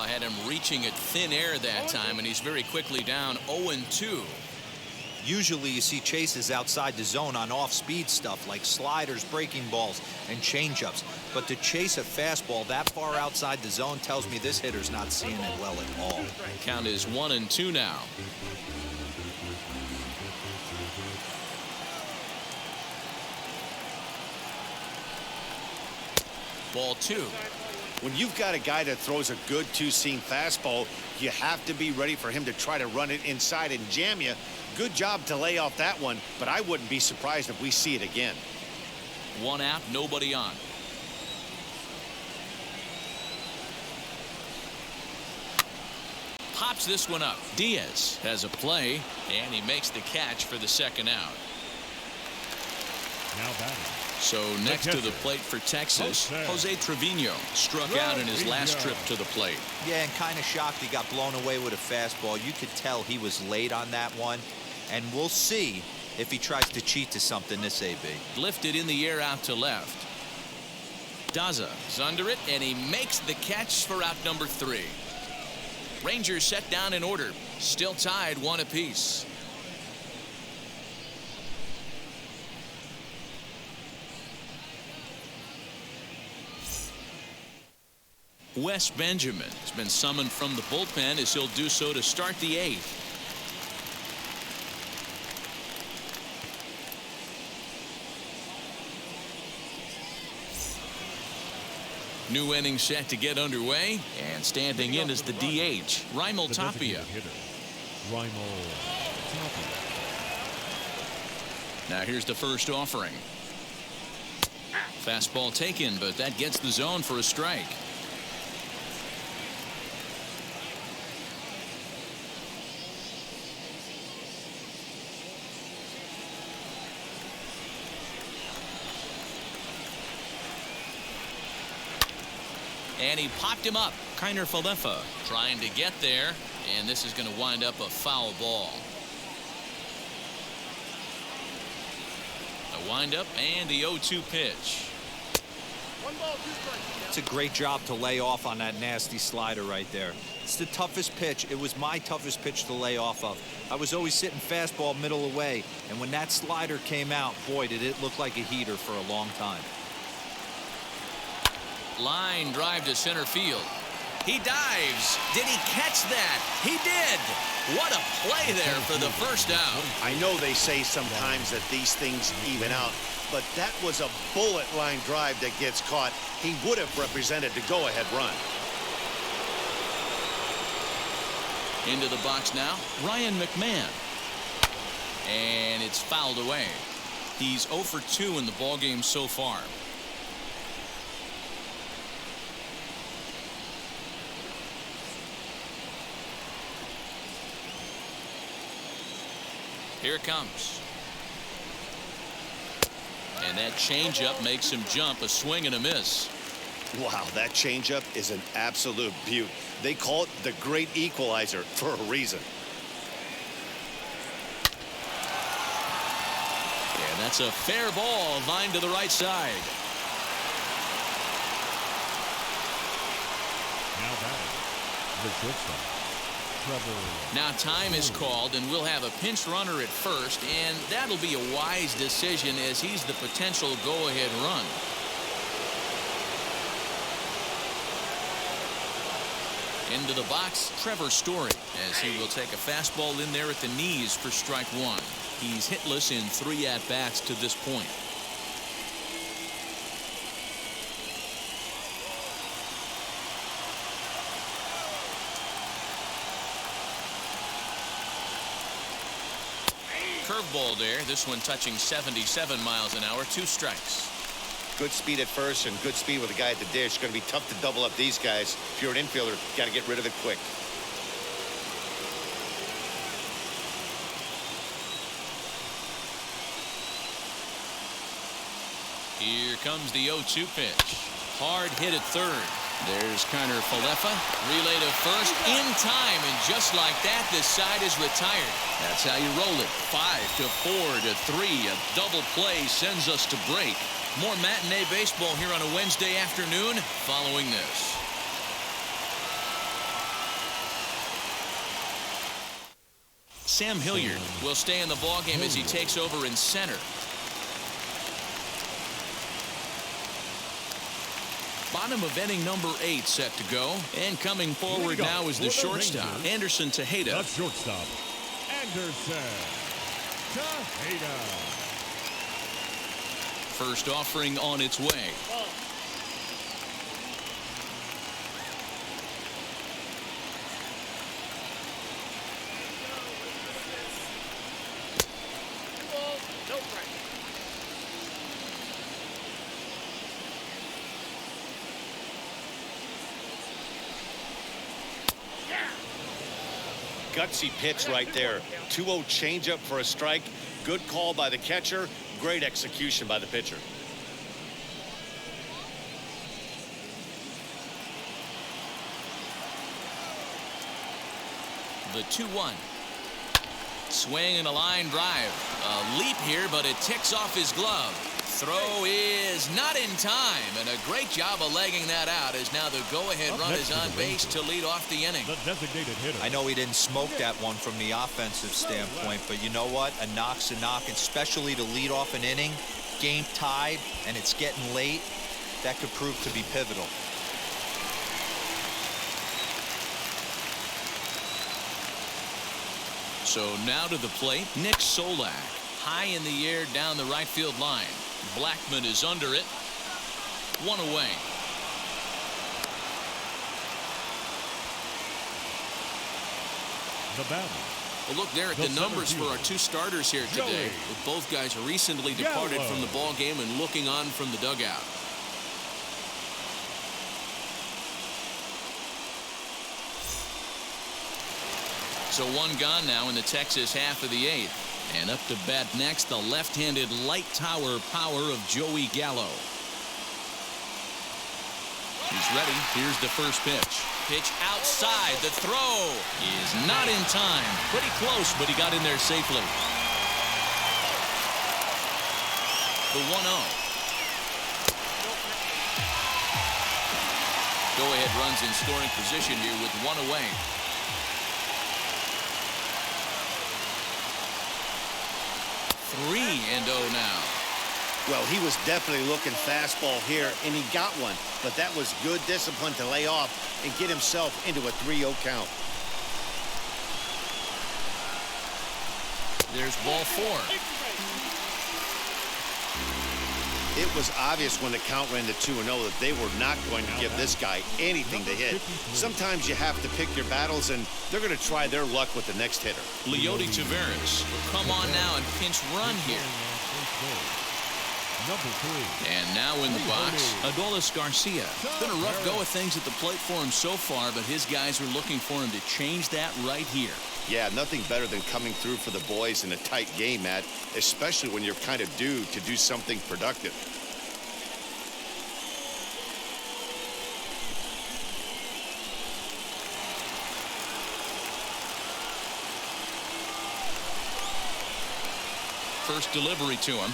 Had him reaching at thin air that time, and he's very quickly down 0-2. Usually you see chases outside the zone on off-speed stuff like sliders, breaking balls, and changeups. But to chase a fastball that far outside the zone tells me this hitter's not seeing it well at all. Count is 1-2 now. Ball 2. When you've got a guy that throws a good two-seam fastball, you have to be ready for him to try to run it inside and jam you. Good job to lay off that one, but I wouldn't be surprised if we see it again. 1 out, nobody on. Pops this one up. Diaz has a play, and he makes the catch for the second out. Now batting. So next to the plate for Texas, Jose Trevino struck out in his last trip to the plate. Yeah, and kind of shocked he got blown away with a fastball. You could tell he was late on that one. And we'll see if he tries to cheat to something this AB. Lifted in the air out to left. Daza is under it, and he makes the catch for out number 3. Rangers set down in order. Still tied 1 apiece. Wes Benjamin has been summoned from the bullpen as he'll do so to start the 8th. New inning set to get underway, and standing in is the DH, Raimel Tapia. Now here's the first offering. Fastball taken, but that gets the zone for a strike. And he popped him up. Kiner Falefa trying to get there, and this is going to wind up a foul ball. A windup and the 0-2 pitch. 1 ball, 2 strikes. It's a great job to lay off on that nasty slider right there. It's the toughest pitch. It was my toughest pitch to lay off of. I was always sitting fastball middle away, and when that slider came out, boy, did it look like a heater for a long time. Line drive to center field. He dives. Did he catch that? He did. What a play there for the first out. I know they say sometimes that these things even out, but that was a bullet line drive that gets caught. He would have represented the go-ahead run. Into the box now, Ryan McMahon. And it's fouled away. He's 0 for 2 in the ballgame so far. Here it comes. And that changeup makes him jump. A swing and a miss. Wow, that changeup is an absolute beaut. They call it the great equalizer for a reason. And that's a fair ball, lined to the right side. Now batting, the shortstop, Now time is called, and we'll have a pinch runner at first, and that'll be a wise decision as he's the potential go-ahead run. Into the box, Trevor Story, as he will take a fastball in there at the knees for strike 1. He's hitless in 3 at-bats to this point. Curveball there. This one touching 77 miles an hour. 2 strikes. Good speed at first and good speed with a guy at the dish. It's going to be tough to double up these guys. If you're an infielder, got to get rid of it quick. Here comes the 0-2 pitch. Hard hit at third. There's Kiner Falefa. Relay to first in time, and just like that, this side is retired. That's how you roll it. 5 to 4 to 3. A double play sends us to break. More matinee baseball here on a Wednesday afternoon following this. Sam Hilliard will stay in the ballgame as he takes over in center. Bottom of inning number 8 set to go. And coming forward now is the shortstop, Anderson Tejeda. the shortstop, Anderson Tejeda. First offering on its way. Gutsy pitch right there. 2-0 changeup for a strike. Good call by the catcher. Great execution by the pitcher. The 2-1. Swing and a line drive. A leap here, but it ticks off his glove. Throw is not in time, and a great job of legging that out as now the go-ahead run is on base to lead off the inning. The designated hitter. I know he didn't smoke that one from the offensive standpoint, but you know what? A knock's a knock, especially to lead off an inning, game tied, and it's getting late. That could prove to be pivotal. So now to the plate, Nick Solak. High in the air down the right field line. Blackman is under it. 1 away. The batter. Well, look there at the numbers for our 2 starters here today, with both guys recently departed from the ball game and looking on from the dugout. So one gone now in the Texas half of the eighth. And up to bat next, the left-handed light tower power of Joey Gallow. He's ready. Here's the first pitch. Pitch outside. The throw is not in time. Pretty close, but he got in there safely. The 1-0. Go-ahead runs in scoring position here with one away. Three and 0 now. Well, he was definitely looking fastball here, and he got one. But that was good discipline to lay off and get himself into a 3-0 count. There's ball 4. It was obvious when the count ran to 2-0 that they were not going to give this guy anything to hit. Sometimes you have to pick your battles, and they're going to try their luck with the next hitter. Leody Taveras will come on now and pinch run here. And now in the box, Adolis Garcia. It's been a rough go of things at the plate for him so far, but his guys are looking for him to change that right here. Yeah, nothing better than coming through for the boys in a tight game, Matt, especially when you're kind of due to do something productive. First delivery to him.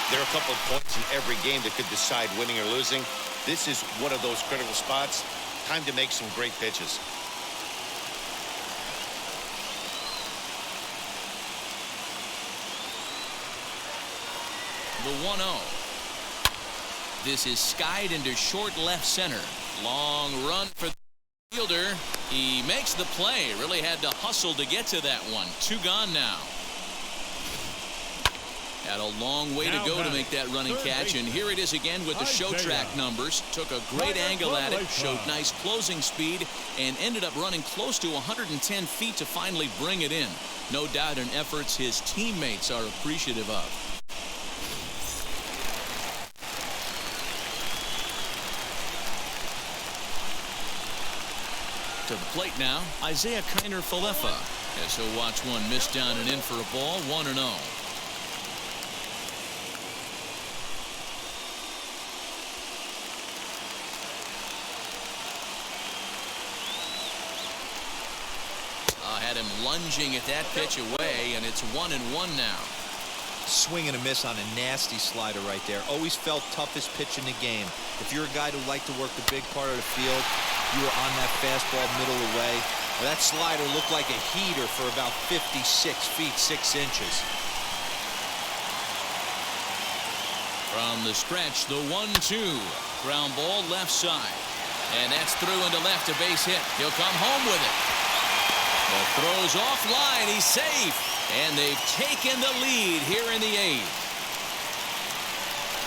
There are a couple of points in every game that could decide winning or losing. This is one of those critical spots. Time to make some great pitches. The 1-0. This is skied into short left center. Long run for the fielder. He makes the play. Really had to hustle to get to that one. 2 gone now. Had a long way to go to make that running catch, and here it is again with the show track numbers. Took a great angle at it, showed nice closing speed, and ended up running close to 110 feet to finally bring it in. No doubt an efforts his teammates are appreciative of. To the plate now, Isaiah Kiner-Falefa, as he'll watch one miss down and in for a ball, 1-0. Had him lunging at that pitch away, and it's 1-1 now. Swing and a miss on a nasty slider right there. Always felt toughest pitch in the game. If you're a guy who liked to work the big part of the field, you were on that fastball middle away. Well, that slider looked like a heater for about 56 feet 6 inches. From the stretch, the 1-2. Ground ball left side. And that's through into left, a base hit. He'll come home with it. The throw's offline. He's safe. And they've taken the lead here in the 8th.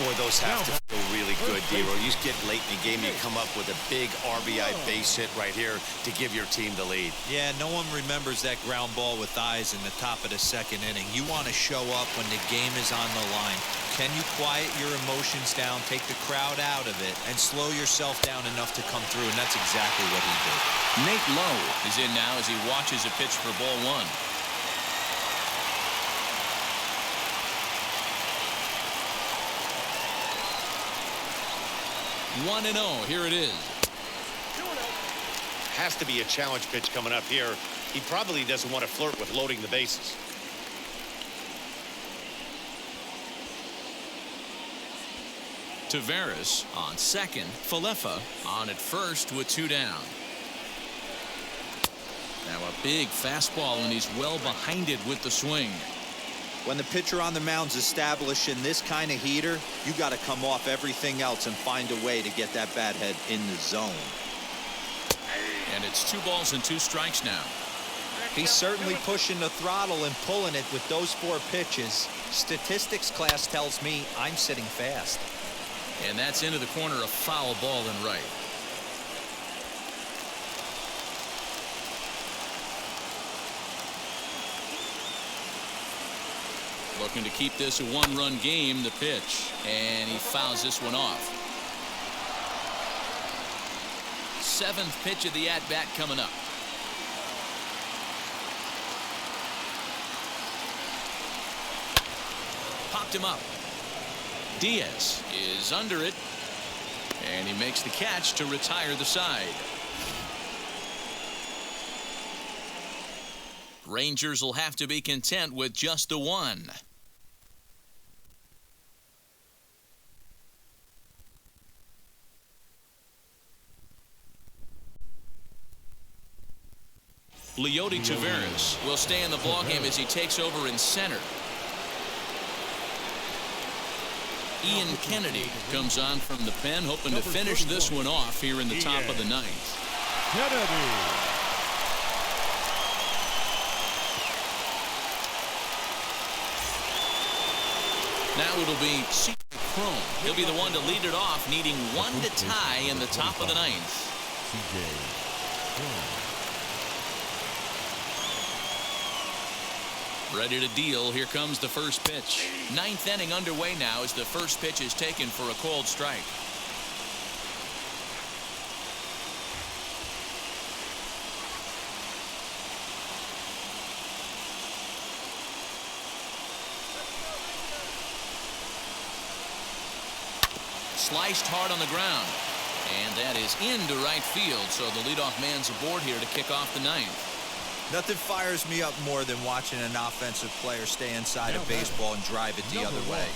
Boy, those have to feel really good, D-Roll. You get late in the game, you come up with a big RBI base hit right here to give your team the lead. Yeah, no one remembers that ground ball with eyes in the top of the 2nd inning. You want to show up when the game is on the line. Can you quiet your emotions down, take the crowd out of it, and slow yourself down enough to come through? And that's exactly what he did. Nate Lowe is in now as he watches a pitch for ball 1. 1-0. Here it is. Has to be a challenge pitch coming up here. He probably doesn't want to flirt with loading the bases. Taveras on second. Falefa on at first with 2 down. Now a big fastball, and he's well behind it with the swing. When the pitcher on the mound's establishing this kind of heater, you got to come off everything else and find a way to get that bat head in the zone. And it's 2 balls and 2 strikes now. He's certainly pushing the throttle and pulling it with those 4 pitches. Statistics class tells me I'm sitting fast. And that's into the corner, a foul ball and right. Looking to keep this a 1-run game, the pitch, and he fouls this one off. 7th pitch of the at-bat coming up. picked him up. Diaz is under it, and he makes the catch to retire the side. Rangers will have to be content with just the one. Leody Taveras will stay in the ballgame as he takes over in center. Ian Kennedy comes on from the pen, hoping to finish this one off here in the top of the ninth. Kennedy. Now it'll be Crone. He'll be the one to lead it off, needing one to tie in the top of the ninth. Ready to deal. Here comes the first pitch. Ninth inning underway now as the first pitch is taken for a called strike. Sliced hard on the ground. And that is into right field, so the leadoff man's aboard here to kick off the ninth. Nothing fires me up more than watching an offensive player stay inside of baseball and drive it the other way.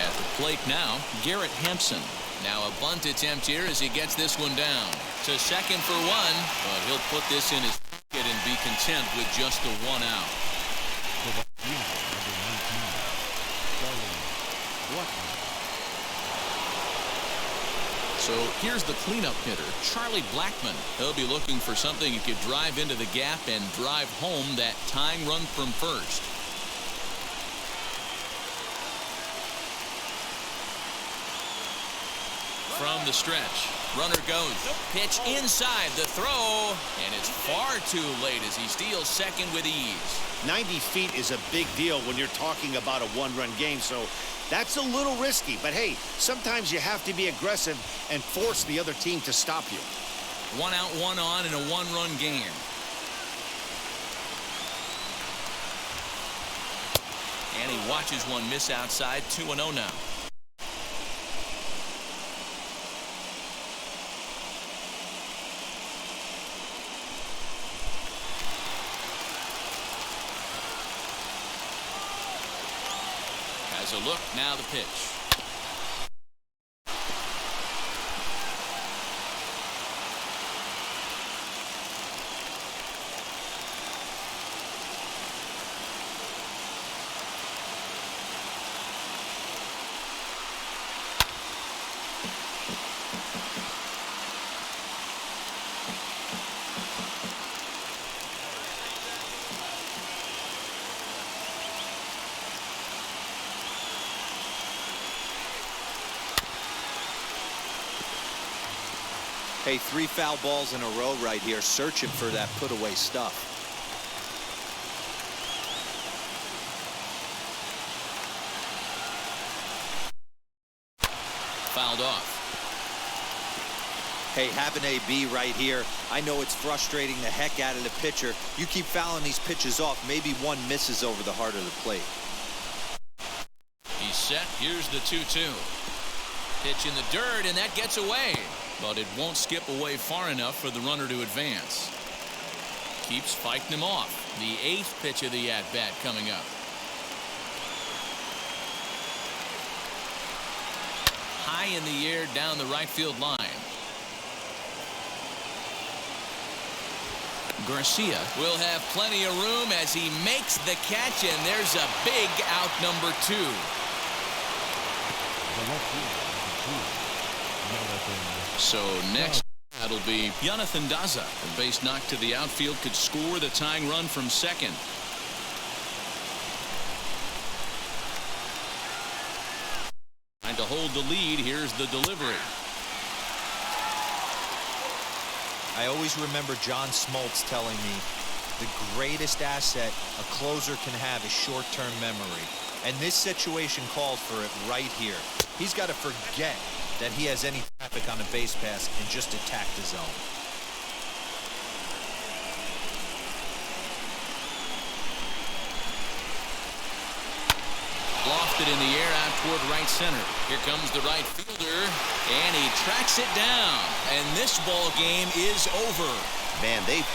At the plate now, Garrett Hampson. Now a bunt attempt here as he gets this one down. To second for one, but he'll put this in his pocket and be content with just the one out. So here's the cleanup hitter, Charlie Blackman. He'll be looking for something he could drive into the gap and drive home that tying run from first. From the stretch, runner goes. Pitch inside the throw, and it's far too late as he steals second with ease. 90 feet is a big deal when you're talking about a one-run game, so that's a little risky. But hey, sometimes you have to be aggressive and force the other team to stop you. One out, one on in a one-run game. And he watches one miss outside. 2-0 now. As a look, now the pitch. Hey, 3 foul balls in a row right here, searching for that put-away stuff. Fouled off. Hey, have an AB right here. I know it's frustrating the heck out of the pitcher. You keep fouling these pitches off, maybe one misses over the heart of the plate. He's set. Here's the 2-2. Pitch in the dirt, and that gets away. But it won't skip away far enough for the runner to advance. Keeps fighting him off. The 8th pitch of the at-bat coming up. High in the air down the right field line. Garcia will have plenty of room as he makes the catch, and there's a big out, number 2. So next, that'll be Jonathan Daza. A base knock to the outfield could score the tying run from second. Trying to hold the lead. Here's the delivery. I always remember John Smoltz telling me the greatest asset a closer can have is short-term memory. And this situation called for it right here. He's got to forget that he has any traffic on a base pass and just attack the zone. Lofted in the air out toward right center. Here comes the right fielder, and he tracks it down. And this ball game is over. Man, they've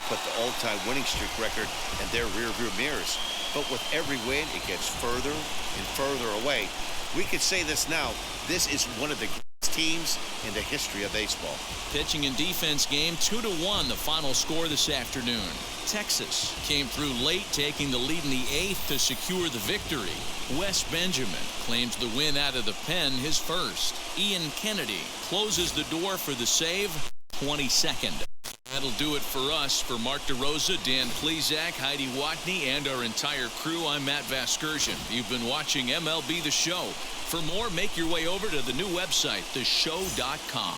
put the all-time winning streak record in their rearview mirrors. But with every win, it gets further and further away. We could say this now. This is one of the greatest teams in the history of baseball. Pitching and defense game 2-1, the final score this afternoon. Texas came through late, taking the lead in the 8th to secure the victory. Wes Benjamin claims the win out of the pen, his first. Ian Kennedy closes the door for the save, 22nd. That'll do it for us. For Mark DeRosa, Dan Plezak, Heidi Watney, and our entire crew, I'm Matt Vasgersian. You've been watching MLB The Show. For more, make your way over to the new website, theshow.com.